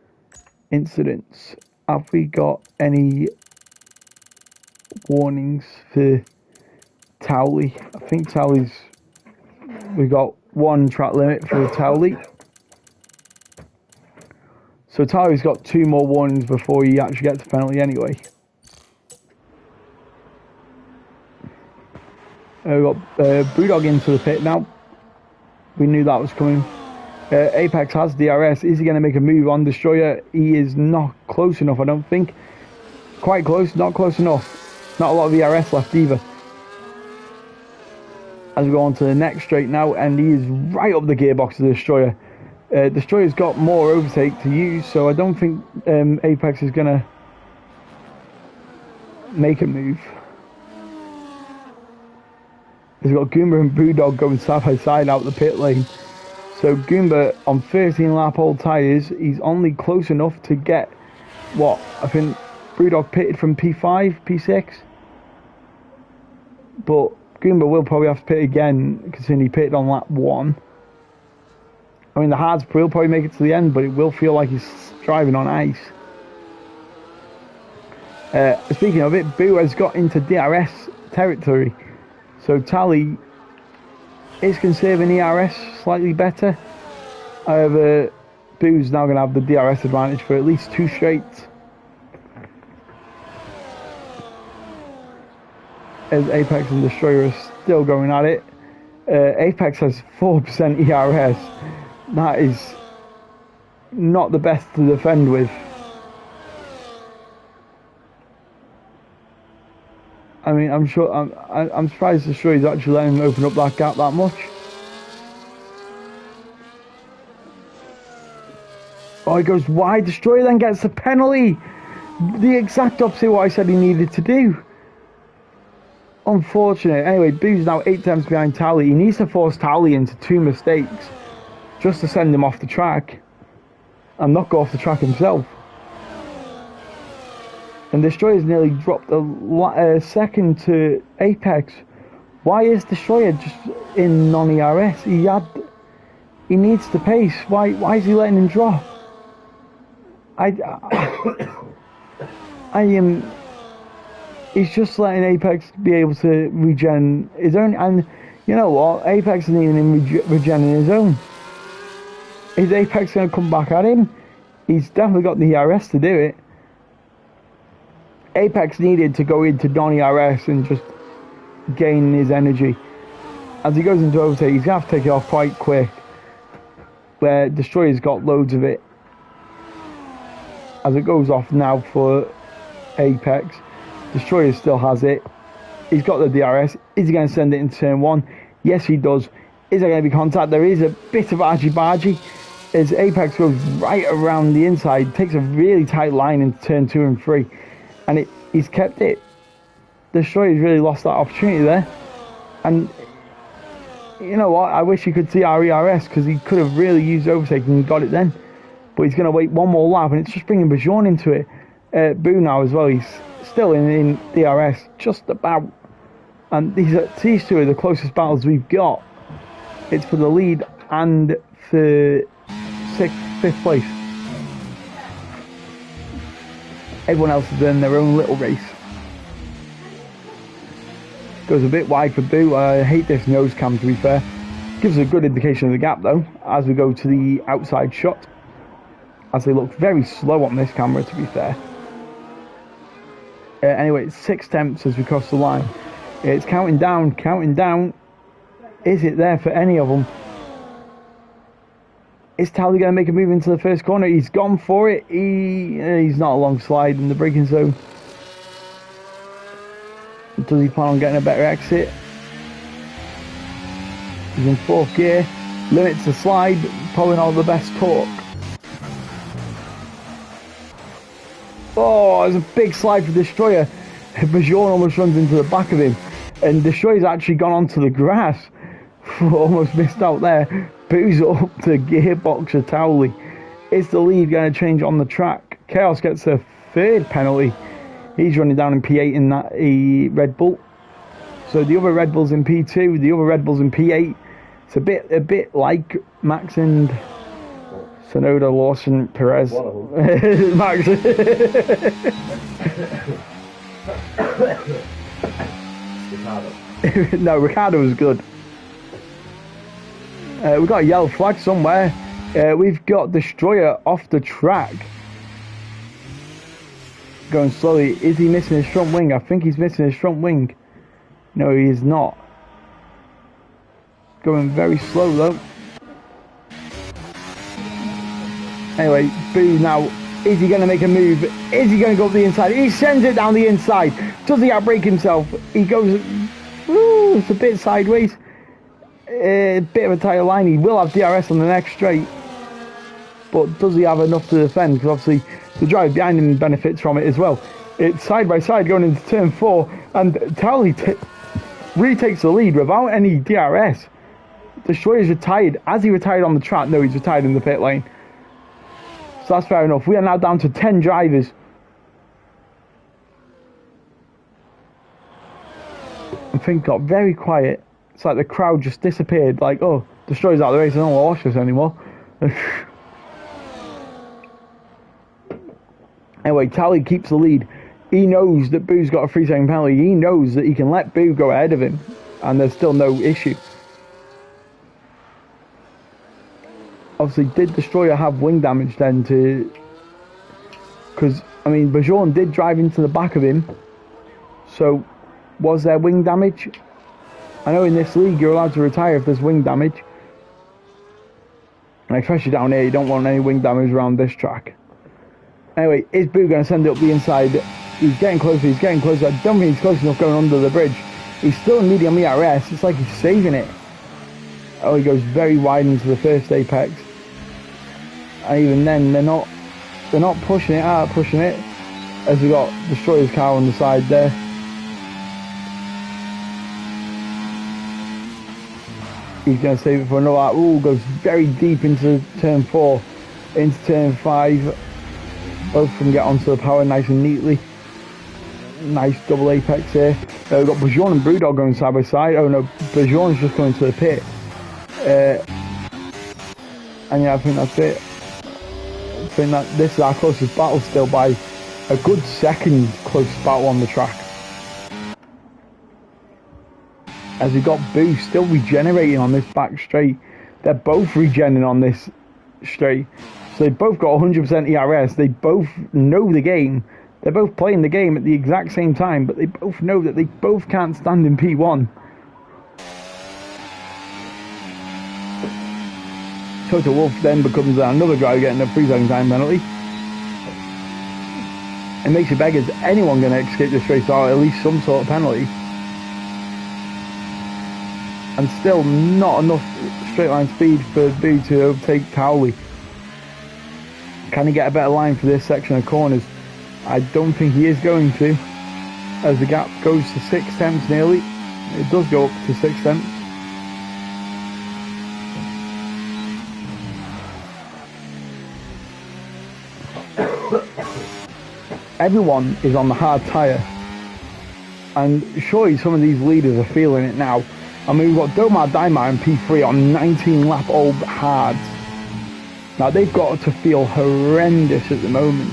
A: incidents, have we got any warnings for Towley? I think Towley's, we got 1 track limit for Towley. So Tali's got 2 more warnings before he actually gets a penalty anyway. We've got Brewdog into the pit now. We knew that was coming. Apex has DRS. Is he going to make a move on Destroyer? He is not close enough, I don't think. Quite close, not close enough. Not a lot of ERS left either. As we go on to the next straight now, and he is right up the gearbox of the Destroyer. Destroyer's got more overtake to use, so I don't think Apex is going to make a move. He's got Goomba and Brewdog going side by side out the pit lane. So Goomba on 13 lap old tyres, he's only close enough to get what? I think Brewdog pitted from P5, P6. But Goomba will probably have to pit again, considering he pitted on lap 1. I mean, the hards will probably make it to the end, but it will feel like he's driving on ice. Speaking of it, Boo has got into DRS territory. So Tali is conserving ERS slightly better. However, Boo's now going to have the DRS advantage for at least 2 straights. As Apex and Destroyer are still going at it. Apex has 4% ERS. That is not the best to defend with. I mean, I'm sure I'm surprised Destroyer's actually letting him open up that gap that much. Oh, he goes wide. Destroyer then gets the penalty. The exact opposite of what I said he needed to do. Unfortunate. Anyway, Boo's now 8 tenths behind Tali. He needs to force Tali into 2 mistakes just to send him off the track and not go off the track himself. And Destroyer's nearly dropped a second to Apex. Why is Destroyer just in non-ERS? He needs the pace. Why is he letting him drop? He's just letting Apex be able to regen his own. And you know what? Apex isn't even regening his own. Is Apex going to come back at him? He's definitely got the ERS to do it. Apex needed to go into non-ERS and just gain his energy. As he goes into overtake, he's going to have to take it off quite quick. Where Destroyer's got loads of it. As it goes off now for Apex, Destroyer still has it. He's got the DRS. Is he going to send it into turn 1? Yes, he does. Is there going to be contact? There is a bit of argy-bargy. As Apex goes right around the inside, takes a really tight line into turn 2 and 3. And he's kept it. Destroyer's really lost that opportunity there. And you know what? I wish you could see our ERS, because he could have really used overtake and got it then. But he's going to wait one more lap, and it's just bringing Bajon into it. Boo now as well. He's still in DRS, just about. And these 2 are the closest battles we've got. It's for the lead and for 5th place. Everyone else is in their own little race. Goes a bit wide for Boo. I hate this nose cam, to be fair. Gives a good indication of the gap though, as we go to the outside shot. As they look very slow on this camera, to be fair. Anyway, it's 6 tenths as we cross the line. It's counting down, counting down. Is it there for any of them? Is Tali going to make a move into the first corner? He's gone for it. He's not a long slide in the braking zone. Does he plan on getting a better exit? He's in 4th gear. Limits the slide. Probably not the best torque. Oh, there's a big slide for Destroyer. Bajon almost runs into the back of him. And Destroyer's actually gone onto the grass. Almost missed out there. Boo's up to gearbox of Towley. Is the lead going to change on the track? Chaos gets a 3rd penalty. He's running down in P8 in that Red Bull. So the other Red Bull's in P2, the other Red Bull's in P8. It's a bit like Max and Sonoda, Lawson, Perez. Max. No, Ricardo was good. We've got a yellow flag somewhere. We've got Destroyer off the track. Going slowly. Is he missing his front wing? I think he's missing his front wing. No, he is not. Going very slow though. Anyway, Boo now. Is he going to make a move? Is he going to go up the inside? He sends it down the inside. Does he outbrake himself? He goes... Ooh, it's a bit sideways. A bit of a tighter line. He will have DRS on the next straight. But does he have enough to defend? Because obviously the drive behind him benefits from it as well. It's side by side going into turn 4. And Towley retakes the lead without any DRS. Destroyer's retired. Has he retired on the track? No, he's retired in the pit lane. So that's fair enough. We are now down to 10 drivers. And things got very quiet. It's like the crowd just disappeared. Like, oh, Destroyer's out of the race. I don't want to watch this anymore. Anyway, Tally keeps the lead. He knows that Boo's got a 3-second penalty. He knows that he can let Boo go ahead of him. And there's still no issue. Obviously, did Destroyer have wing damage then to... Because, I mean, Bajon did drive into the back of him. So, was there wing damage? I know in this league you're allowed to retire if there's wing damage. And especially down here, you don't want any wing damage around this track. Anyway, is Boo going to send it up the inside? He's getting closer, he's getting closer. I don't think he's close enough going under the bridge. He's still in medium ERS. It's like he's saving it. Oh, he goes very wide into the first apex. And even then, they're not pushing it out, pushing it. As we got Destroyer's car on the side there. He's going to save it for another. Ooh, goes very deep into turn 4, into turn 5. Both of them get onto the power nice and neatly. Nice double apex here. We've got Bajon and Brewdog going side by side. Oh no, Bajon's just going to the pit. And yeah, I think that's it. I think that this is our closest battle still by a good second closest battle on the track. As we got Boo still regenerating on this back straight. They're both regenerating on this straight. So they both got 100% ERS. They both know the game. They're both playing the game at the exact same time, but they both know that they both can't stand in P1. Toto Wolff then becomes another driver getting a 3-second time penalty. It makes you beg, is anyone going to escape this race or at least some sort of penalty? And still not enough straight line speed for Boo to overtake Cowley. Can he get a better line for this section of corners? I don't think he is going to. As the gap goes to 6 tenths nearly. It does go up to 6 tenths. Everyone is on the hard tyre. And surely some of these leaders are feeling it now. I mean, we've got Domar Daimar and P3 on 19 lap old hards. Now they've got to feel horrendous at the moment.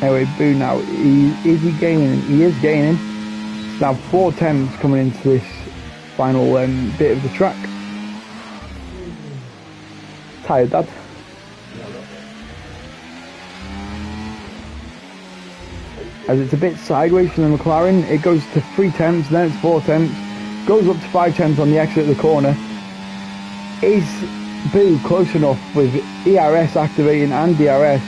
A: Anyway, Boo now, is he gaining? He is gaining. Now 4 tenths coming into this final bit of the track. Tired, Dad? As it's a bit sideways from the McLaren, it goes to 3 tenths, then it's 4 tenths, goes up to 5 tenths on the exit of the corner. Is Boo close enough with ERS activating and DRS?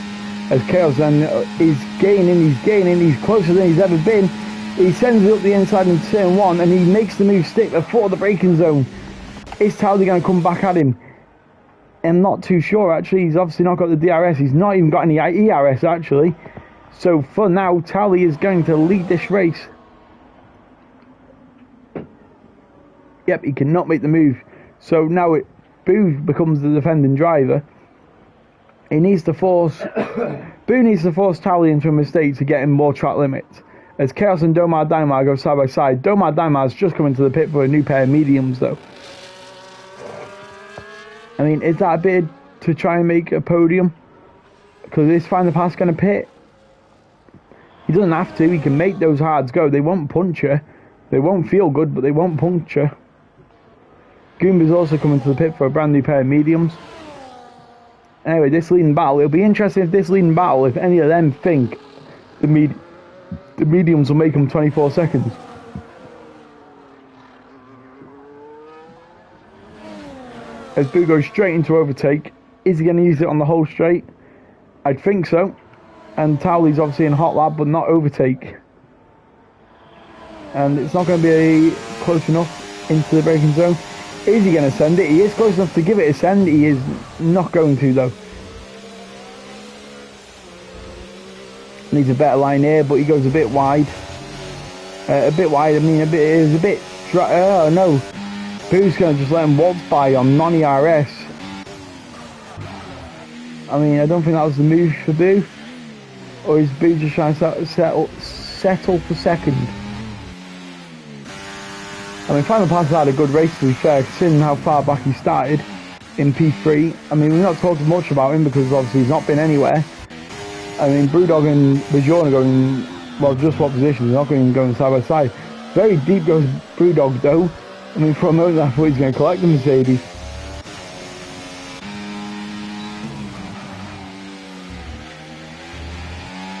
A: As Chaos then is gaining, he's closer than he's ever been. He sends it up the inside in turn 1 and he makes the move stick before the braking zone. Is Towley going to come back at him? I'm not too sure actually. He's obviously not got the DRS, he's not even got any ERS actually. So for now, Towley is going to lead this race. Yep, he cannot make the move. So now Boo becomes the defending driver. He needs to force... Boo needs to force Towley into a mistake to get him more track limits. As Chaos and Domar Daimar go side by side. Domar Daimar's just come into the pit for a new pair of mediums though. I mean, is that a bid to try and make a podium? Because is Find the Pass going to pit? He doesn't have to. He can make those hards go. They won't punch you. They won't feel good, but they won't puncture. Goomba's also coming to the pit for a brand new pair of mediums. Anyway, this leading battle, it'll be interesting if this leading battle, if any of them think the mediums will make them 24 seconds. As Boo goes straight into overtake, is he going to use it on the whole straight? I'd think so. And Towley's obviously in hot lap, but not overtake. And it's not going to be close enough into the braking zone. Is he going to send it? He is close enough to give it a send. He is not going to, though. Needs a better line here, but he goes a bit wide. I mean, it is a bit... oh, no. Boo's going to just let him waltz by on non-ERS. I mean, I don't think that was the move for Boo. Or is Boo just trying to settle for second? I mean, Final Pass had a good race, to be fair, considering how far back he started in P3. I mean, we've not talked much about him because obviously he's not been anywhere. I mean, Brewdog and Bajorn are going, well, just what position? They're not going side by side. Very deep goes Brewdog, though. I mean, for a moment I thought he's going to collect the Mercedes.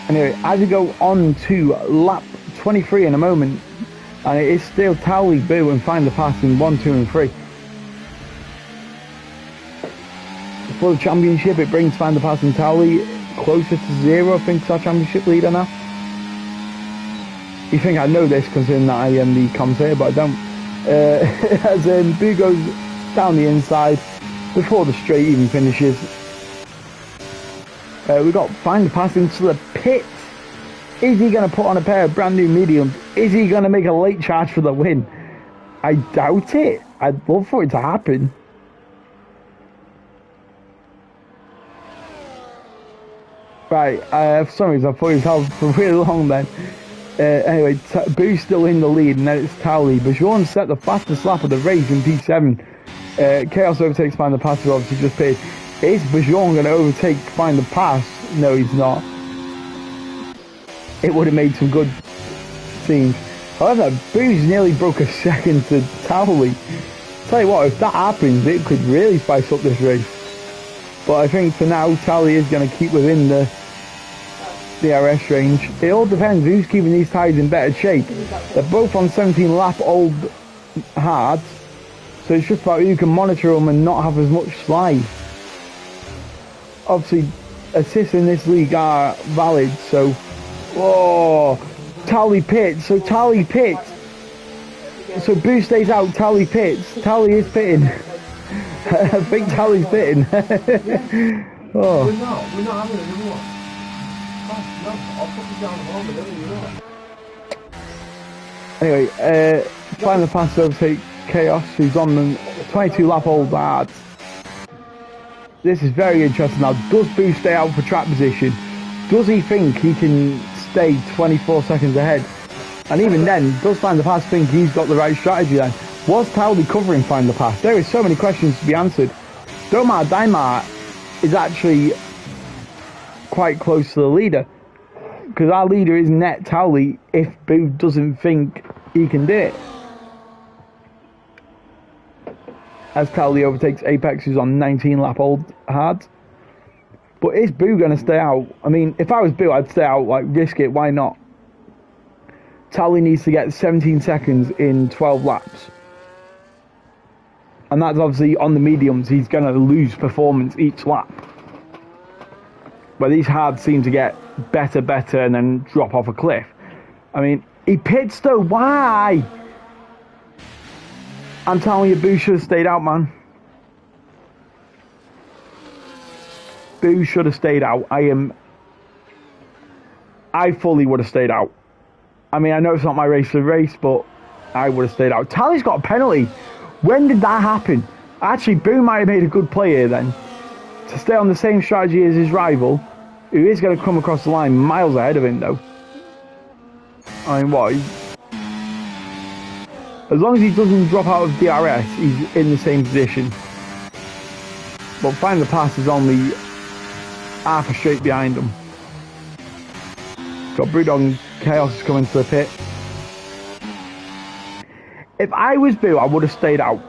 A: Anyway, as we go on to lap 23 in a moment, and it is still Towley, Boo, and Find the Pass in 1, 2, and 3. For the championship, it brings Find the Pass and Towley closer to 0, I think, to our championship leader now. You think I know this, considering that I am the commentator, but I don't. As Boo goes down the inside before the straight even finishes. We've got Find the Pass into the pits. Is he going to put on a pair of brand new mediums? Is he going to make a late charge for the win? I doubt it. I'd love for it to happen. Right, for some reason I thought he was held for really long then. Anyway, Boo's still in the lead, and then it's Towley. Bajorn set the fastest lap of the race in P7. Chaos overtakes Find the Pass, who obviously just pitted. Is Bajorn going to overtake Find the Pass? No, he's not. It would have made some good scenes. However, Boo's nearly broke a second to Towley. Tell you what, if that happens, it could really spice up this race. But I think for now, Towley is going to keep within the RS range. It all depends who's keeping these tyres in better shape. They're both on 17 lap old hards, so it's just about who can monitor them and not have as much slide. Obviously, assists in this league are valid, so... Whoa! Towley pits, so Towley pits. So Boo stays out, Towley pits. Towley is pitting. I think Towley's pitting. Oh.
B: We're not having another one. I'll put you down home and then you're not.
A: Anyway, Find the Pass to overtake Chaos, who's on the 22 lap old hards. This is very interesting now. Does Boo stay out for track position? Does he think he can stay 24 seconds ahead? And even then, does Find the Pass think he's got the right strategy then? Was Towley covering Find the Pass? There is so many questions to be answered. Domar Daimar is actually quite close to the leader, because our leader is net Towley if Boo doesn't think he can do it. As Towley overtakes Apex, who's on 19 lap old hard. But is Boo going to stay out? I mean, if I was Boo, I'd stay out, like, risk it, why not? Towley needs to get 17 seconds in 12 laps. And that's obviously on the mediums. He's going to lose performance each lap. But these hards seem to get better, and then drop off a cliff. I mean, he pits though. Why? I'm telling you, Boo should have stayed out, man. Boo should have stayed out. I fully would have stayed out. I mean, I know it's not my race to race, but I would have stayed out. Towley's got a penalty. When did that happen? Actually, Boo might have made a good play here then. To stay on the same strategy as his rival, who is going to come across the line miles ahead of him, though. I mean, what? As long as he doesn't drop out of DRS, he's in the same position. But Find the Pass is only half a straight behind him. Got Brewdog and Chaos coming to the pit. If I was Boo, I would have stayed out.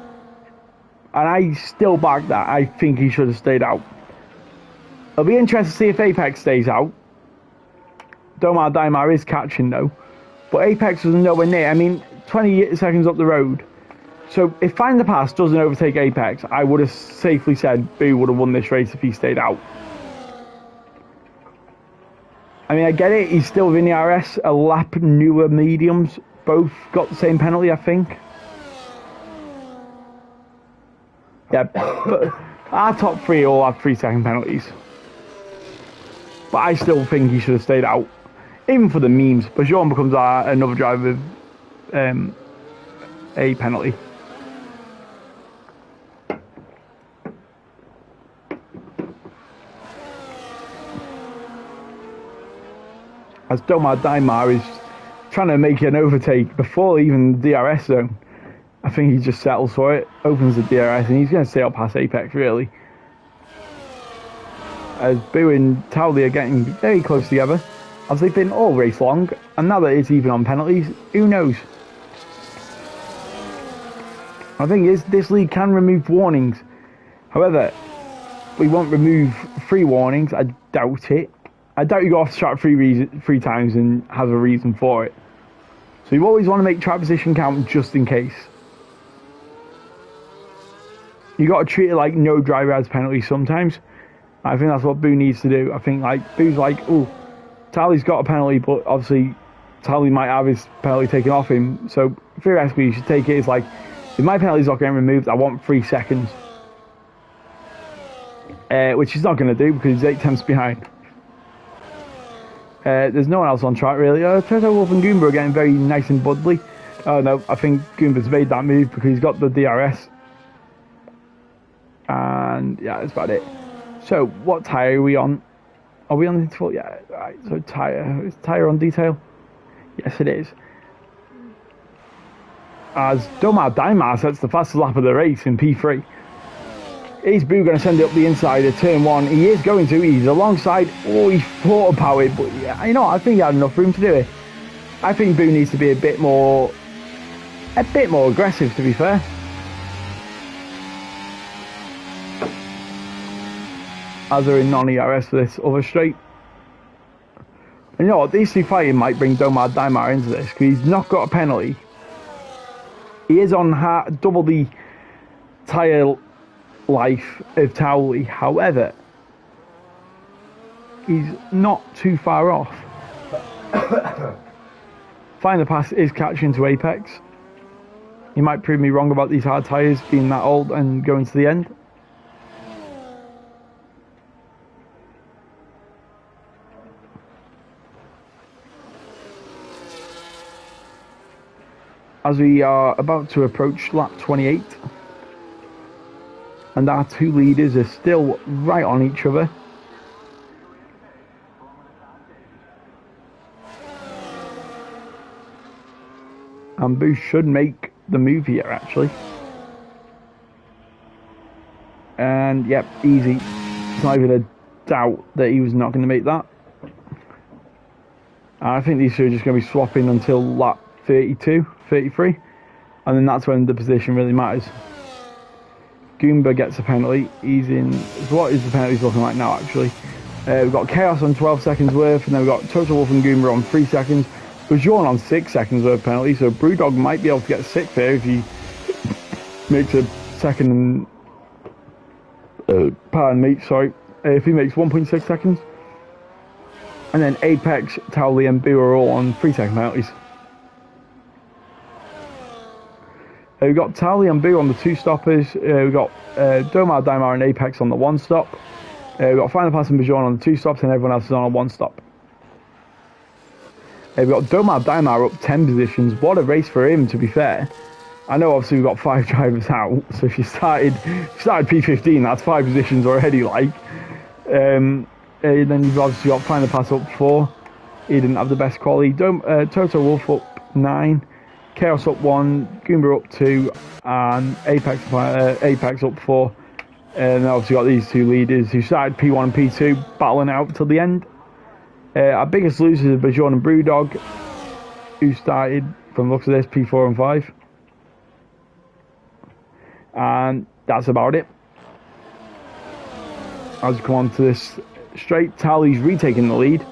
A: And I still back that. I think he should have stayed out. It'll be interesting to see if Apex stays out. Domar Daimar is catching though. But Apex was nowhere near. I mean, 20 seconds up the road. So if Find the Pass doesn't overtake Apex, I would have safely said Boo would have won this race if he stayed out. I mean, I get it. He's still within the RS. A lap newer mediums. Both got the same penalty, I think. Yeah, but our top three all have 3-second penalties. But I still think he should have stayed out. Even for the memes. But Jean becomes another driver with a penalty. As Domar Daimar is trying to make an overtake before even the DRS zone. I think he just settles for it, opens the DRS, and he's going to stay up past Apex, really. As Boo and Towley are getting very close together, as they've been all race long, and now that it's even on penalties, who knows? I think this league can remove warnings. However, we won't remove 3 warnings, I doubt it. I doubt you go off the track 3 times and have a reason for it. So you always want to make track position count just in case. You got to treat it like no driver has penalties sometimes. I think that's what Boo needs to do. I think like Boo's like, oh, Talley's got a penalty, but obviously Talley might have his penalty taken off him. So theoretically, you should take it as like, if my penalty's not getting removed, I want 3 seconds. Which he's not going to do because he's 8 tenths behind. There's no one else on track really. Toto Wolf and Goomba are getting very nice and bubbly. Oh no, I think Goomba's made that move because he's got the DRS. And yeah, that's about it. So, what tyre are we on? Are we on the interval? Yeah, right. So, tyre. Is tyre on detail? Yes, it is. As Domar Daimar sets the fastest lap of the race in P3. Is Boo going to send it up the inside of turn 1? He is going to. He's alongside. Oh, he thought about it. But yeah, you know, I think he had enough room to do it. I think Boo needs to be a bit more aggressive, to be fair. As they're in non-ERS for this other straight. And you know what, these 2 fighting might bring Domar Daimar into this because he's not got a penalty. He is on double the tyre life of Towley. However, he's not too far off. Find the Pass is catching to Apex. He might prove me wrong about these hard tyres being that old and going to the end. As we are about to approach lap 28, and our 2 leaders are still right on each other. And Boo should make the move here, actually. And yep, easy. It's not even a doubt that he was not going to make that. And I think these two are just going to be swapping until lap 32, 33, and then that's when the position really matters. Goomba gets a penalty. He's in. So what is the penalties looking like now? Actually, we've got Chaos on 12 seconds worth, and then we've got Total Wolf and Goomba on 3 seconds. Bajon on 6 seconds worth penalty. So Brewdog might be able to get 6th here if he makes a second and pardon me, sorry, if he makes 1.6 seconds. And then Apex, Towley, and Boo are all on 3-second penalties. We've got Towley and Boo on the 2 stoppers. We've got Domar Daimar and Apex on the 1 stop. We've got Final Pass and Bajon on the 2 stops, and everyone else is on a 1 stop. We've got Domar Daimar up 10 positions. What a race for him, to be fair. I know obviously we've got 5 drivers out, so if you started P15, that's 5 positions already, like. And then you've obviously got Final Pass up 4. He didn't have the best quality. Toto Wolf up 9. Chaos up 1, Goomba up 2, and Apex up 4. And obviously got these 2 leaders who started P1 and P2 battling out till the end. Our biggest losers are Bajon and Brewdog, who started, from the looks of this, P4 and 5. And that's about it. As we come on to this straight, Towley's retaking the lead.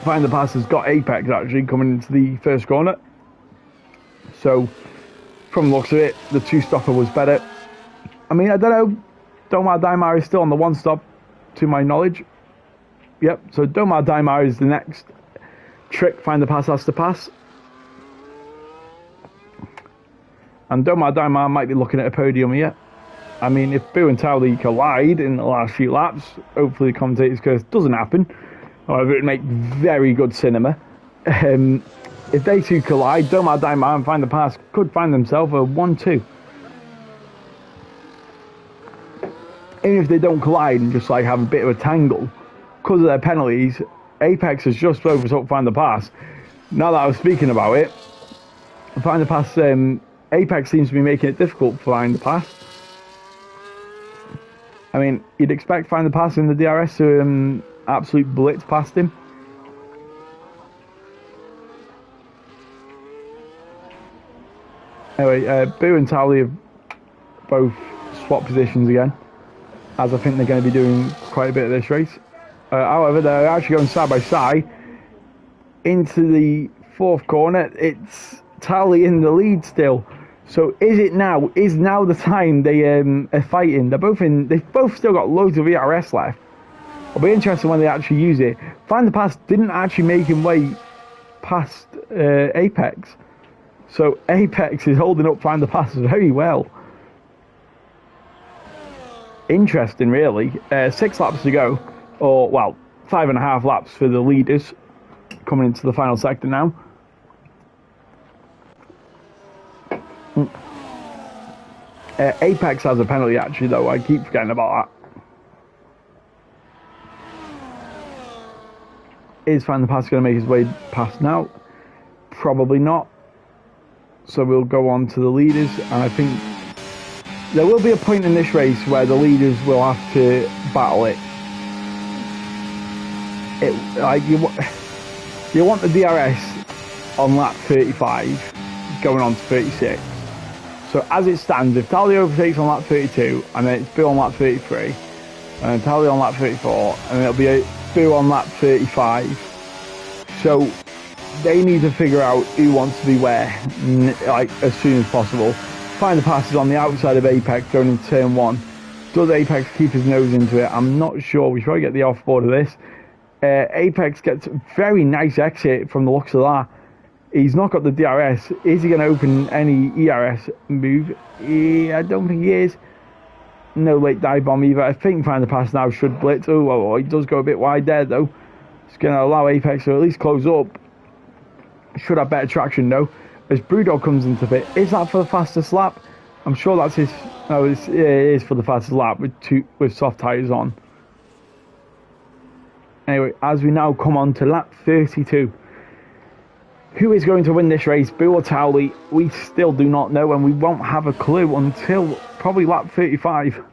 A: Find the Pass has got Apex actually coming into the first corner. So, from the looks of it, the two-stopper was better. I mean, I don't know. Domar Daimar is still on the one-stop, to my knowledge. Yep, so Domar Daimar is the next trick Find the Pass has to pass. And Domar Daimar might be looking at a podium here. I mean, if Boo and Towley collide in the last few laps, hopefully the commentator's curse doesn't happen. However, it would make very good cinema. If they two collide, Domar Daimar and Find the Pass could find themselves a 1-2. Even if they don't collide and just like have a bit of a tangle, because of their penalties, Apex has just overtook Find the Pass. Now that I was speaking about it, Find the Pass, Apex seems to be making it difficult to Find the Pass. I mean, you'd expect Find the Pass in the DRS to absolute blitz past him. Anyway, Boo and Towley have both swapped positions again, as I think they're going to be doing quite a bit of this race. However, they're actually going side by side into the fourth corner. It's Towley in the lead still. So is it now? Is now the time they are fighting? They've both still got loads of ERS left. It'll be interesting when they actually use it. Find the Pass didn't actually make him way past Apex. So Apex is holding up Find the Pass very well. Interesting, really. 6 laps to go. Or, well, 5.5 laps for the leaders. Coming into the final sector now. Apex has a penalty, actually, though. I keep forgetting about that. Is Find the Pass going to make his way past now? Probably not. So we'll go on to the leaders, and I think there will be a point in this race where the leaders will have to battle it. You want the DRS on lap 35 going on to 36. So as it stands, if Towley overtakes on lap 32, and then it's Boo on lap 33, and then Towley on lap 34, and then it'll be a Boo on lap 35. So they need to figure out who wants to be where, like, as soon as possible. Find the Pass is on the outside of Apex going into turn 1. Does Apex keep his nose into it? I'm not sure. We should probably get the offboard of this. Apex gets a very nice exit from the looks of that. He's not got the DRS. Is he going to open any ERS move? I don't think he is. No late dive bomb either. I think Find the Pass now should blitz. Oh, he does go a bit wide there, though. It's going to allow Apex to at least close up. Should have better traction, though. As Brewdog comes into pit. Is that for the fastest lap? I'm sure that's his... No, it is for the fastest lap with soft tyres on. Anyway, as we now come on to lap 32. Who is going to win this race, Boo or Towley? We still do not know, and we won't have a clue until probably lap 35.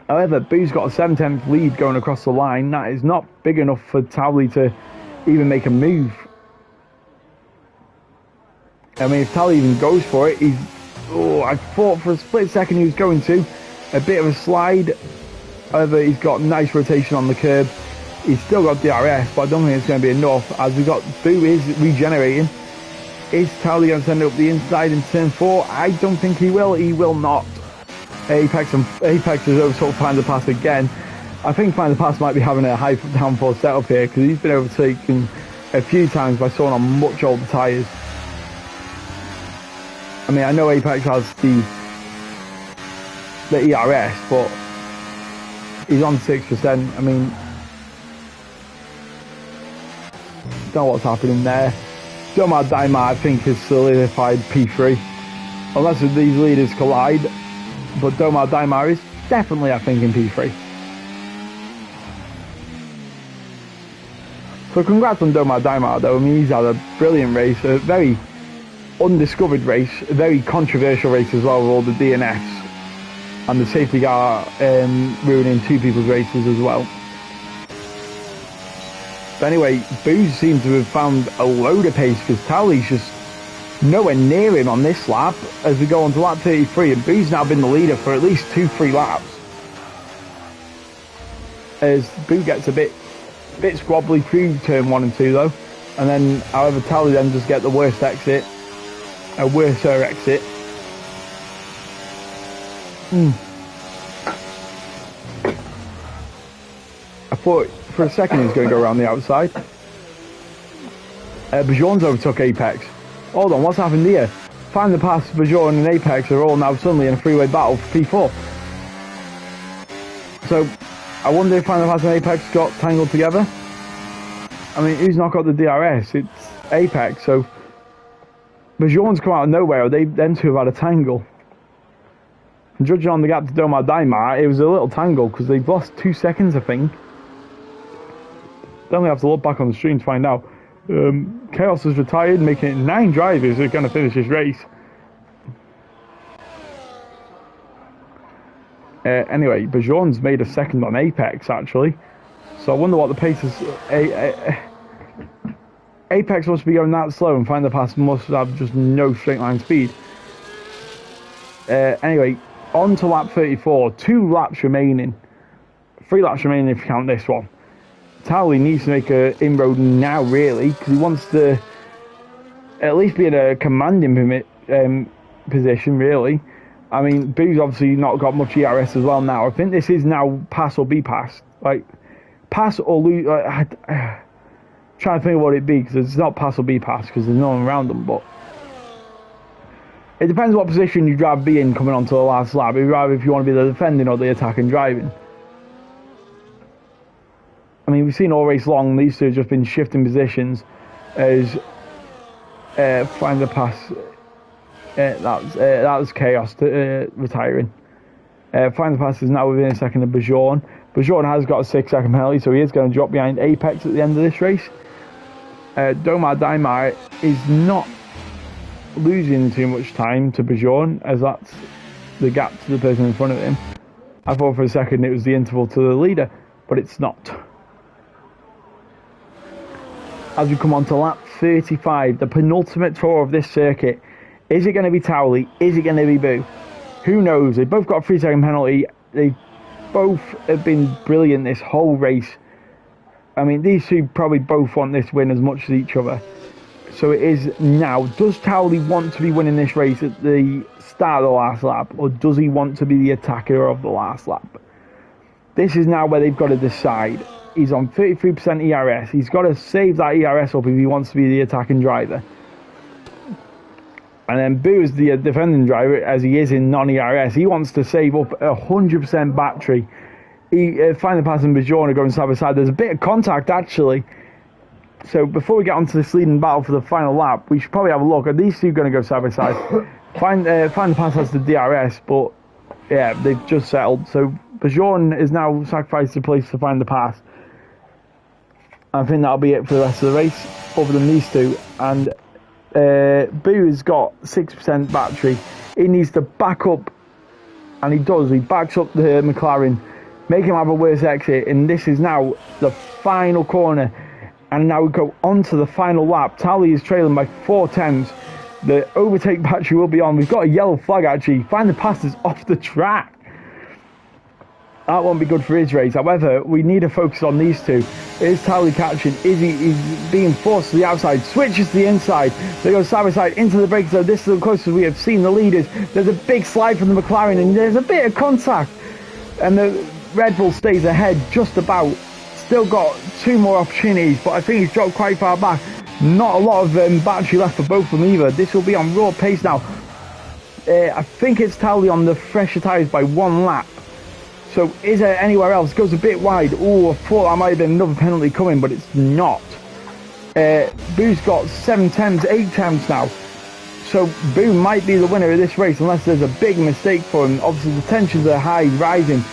A: However, Boo's got a 7/10 lead going across the line. That is not big enough for Towley to even make a move. I mean, if Towley even goes for it, he's... Oh, I thought for a split second he was going to. A bit of a slide. However, he's got nice rotation on the curb. He's still got DRS, but I don't think it's going to be enough, as we've got Boo is regenerating. Is Towley going to send it up the inside in turn 4? I don't think he will. He will not. Apex has overtook Find the Pass again. I think Find the Pass might be having a high downforce setup here, because he's been overtaken a few times by someone on much older tyres. I mean, I know Apex has the ERS, but he's on 6%. I mean, don't know what's happening there. Domar Daimar, I think, has solidified P3. Unless these leaders collide. But Domar Daimar is definitely, I think, in P3. So congrats on Domar Daimar, though. I mean, he's had a brilliant race, a very undiscovered race, a very controversial race as well, with all the DNFs and the safety car ruining 2 people's races as well. But anyway, Booz seems to have found a load of pace because Towley's just nowhere near him on this lap as we go on to lap 33, and Boo's now been the leader for at least 2-3 laps. As Boo gets a bit squabbly through turn 1 and 2 though, and then however Towley then just get the worst exit, a worser exit. I thought for a second he was going to go around the outside. Bajorn's overtook Apex. Hold on, what's happened here? Find the Pass, Bajorn and Apex are all now suddenly in a three-way battle for P4. So, I wonder if Find the Pass and Apex got tangled together. I mean, who's not got the DRS? It's Apex, so Bajorn's come out of nowhere, them two have had a tangle. And judging on the gap to Domar Daimar, it was a little tangle because they've lost 2 seconds, I think. Then we have to look back on the stream to find out. Chaos has retired, making it 9 drivers who are going to finish this race. Anyway, Bajorn's made a second on Apex, actually. So I wonder what the pace is. Apex must be going that slow, and Find the Pass must have just no straight line speed. Anyway, on to lap 34. 2 laps remaining. 3 laps remaining if you count this one. Towley needs to make an inroad now, really, because he wants to at least be in a commanding position, really. I mean, Boo's obviously not got much ERS as well now. I think this is now pass or be passed. Like, pass or lose. Trying to think of what it'd be, because it's not pass or be passed, because there's no one around them, but it depends what position you'd rather be in coming onto the last lap. It'd rather if you want to be the defending or the attacking driving. I mean, we've seen all race long, these two have just been shifting positions as Find the Pass. That was Chaos retiring. Find the Pass is now within a second of Bajorn. Bajorn has got a 6-second penalty, so he is going to drop behind Apex at the end of this race. Domar Daimar is not losing too much time to Bajorn, as that's the gap to the person in front of him. I thought for a second it was the interval to the leader, but it's not. As we come on to lap 35, the penultimate tour of this circuit. Is it going to be Towley? Is it going to be Boo? Who knows? They both got a 3-second penalty. They both have been brilliant this whole race. I mean, these two probably both want this win as much as each other. So it is now. Does Towley want to be winning this race at the start of the last lap, or does he want to be the attacker of the last lap? This is now where they've got to decide. He's on 33% ERS. He's got to save that ERS up if he wants to be the attacking driver. And then Boo is the defending driver, as he is in non-ERS. He wants to save up 100% battery. Find the Pass and Bajorn are going side by side. There's a bit of contact, actually. So before we get onto this leading battle for the final lap, we should probably have a look. Are these two going to go side by side? Find the Pass has the DRS, but yeah, they've just settled. So Bajorn is now sacrificed the place to Find the Pass. I think that'll be it for the rest of the race, other than these two. And Boo has got 6% battery. He needs to back up, and he does. He backs up the McLaren, make him have a worse exit, and this is now the final corner. And now we go on to the final lap. Towley is trailing by 4/10. The overtake battery will be on. We've got a yellow flag, actually. Find the Pass is off the track. That won't be good for his race. However, we need to focus on these two. Is Towley catching? He's being forced to the outside. Switches to the inside. They go side by side into the brake zone. This is the closest we have seen the leaders. There's a big slide from the McLaren, and there's a bit of contact. And the Red Bull stays ahead just about. Still got 2 more opportunities, but I think he's dropped quite far back. Not a lot of battery left for both of them either. This will be on raw pace now. I think it's Towley on the fresher tyres by 1 lap. So is there anywhere else? Goes a bit wide. Oh, I thought that might have been another penalty coming, but it's not. Boo's got 7 temps, 8 temps now. So Boo might be the winner of this race unless there's a big mistake for him. Obviously the tensions are high, rising.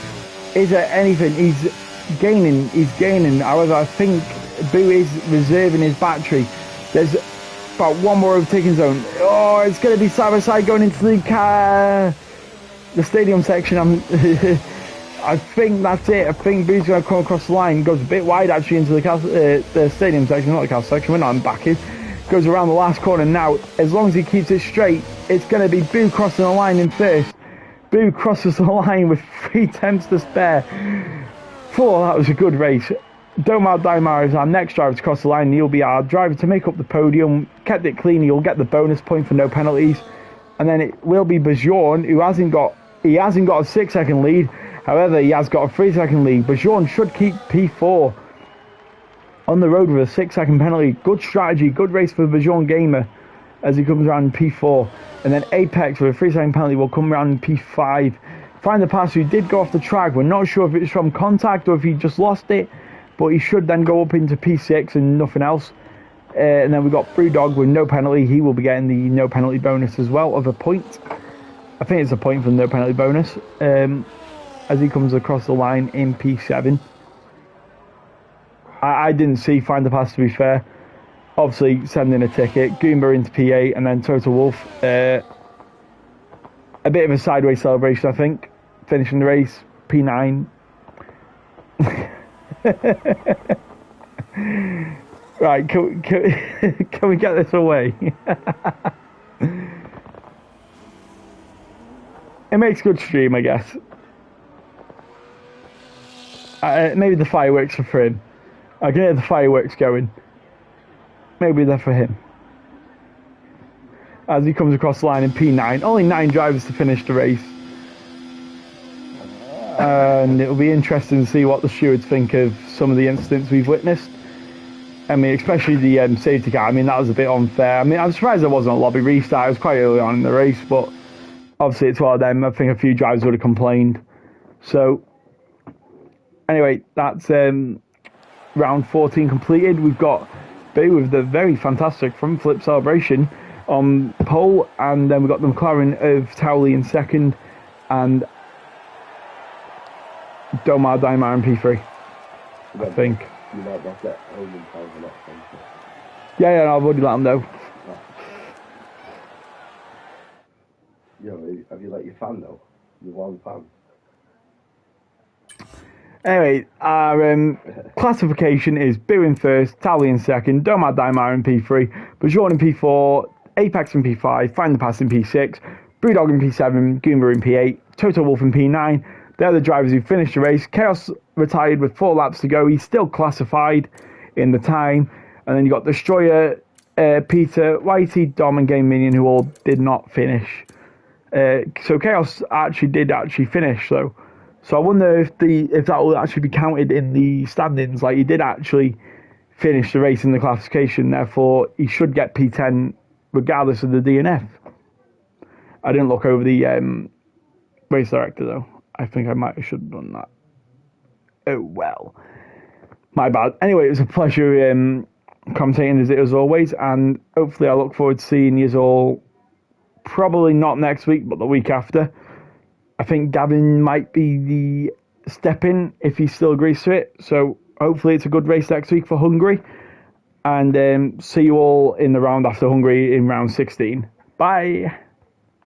A: Is there anything? He's gaining. However, I think Boo is reserving his battery. There's about 1 more overtaking zone. Oh, it's going to be side by side going into the stadium section. I think that's it. I think Boo's going to come across the line. Goes a bit wide actually into the stadium section, not the castle section. We're not in backing. Goes around the last corner now. As long as he keeps it straight, it's going to be Boo crossing the line in first. Boo crosses the line with 3 tenths to spare. That was a good race. Domar Daimar is our next driver to cross the line. He'll be our driver to make up the podium. Kept it clean. He'll get the bonus point for no penalties. And then it will be Bajorn, who hasn't got a 6-second lead. However, he has got a 3-second lead. Bajorn should keep P4 on the road with a 6-second penalty. Good strategy, good race for Bajorn Gamer as he comes around in P4. And then Apex with a 3-second penalty will come around in P5. Find the pass who did go off the track. We're not sure if it's from contact or if he just lost it, but he should then go up into P6 and nothing else. And then we've got Brewdog with no penalty. He will be getting the no penalty bonus as well of a point. I think it's a point for the no penalty bonus as he comes across the line in P7. I didn't see Find the Pass, to be fair. Obviously, sending a ticket. Goomba into P8 and then Total Wolf. A bit of a sideways celebration, I think. Finishing the race, P9. Right, can we get this away? It makes good stream, I guess. Maybe the fireworks are for him. I can hear the fireworks going. Maybe they're for him. As he comes across the line in P9. Only 9 drivers to finish the race. And it'll be interesting to see what the stewards think of some of the incidents we've witnessed. I mean, especially the safety car. I mean, that was a bit unfair. I mean, I'm surprised there wasn't a lobby restart. It was quite early on in the race, but obviously it's one of them. I think a few drivers would have complained. So, anyway, that's round 14 completed. We've got Boo with the very fantastic front flip celebration on pole, and then we've got the McLaren of Towley in second, and Domar Daimar in P3, I think.
B: You might not get home in time for next time.
A: Yeah, no, I've already let them know.
B: Yeah, have you let your fan know? Your one fan?
A: Anyway, our classification is Boo in first, Tally in second, Domar Daimar in P3, Bajorn in P4, Apex in P5, Find the Pass in P6, Brewdog in P7, Goomba in P8, Total Wolf in P9. They're the drivers who finished the race. Chaos retired with 4 laps to go. He's still classified in the time. And then you got Destroyer, Peter, Whitey, Dom, and Game Minion, who all did not finish. So Chaos did finish, though. So I wonder if that will actually be counted in the standings. Like, he did actually finish the race in the classification. Therefore, he should get P10 regardless of the DNF. I didn't look over the race director, though. I think I should have done that. Oh, well. My bad. Anyway, it was a pleasure commentating as always, and hopefully I look forward to seeing you all, probably not next week, but the week after. I think Gavin might be the step-in if he still agrees to it, so hopefully it's a good race next week for Hungary, and see you all in the round after Hungary in round 16. Bye!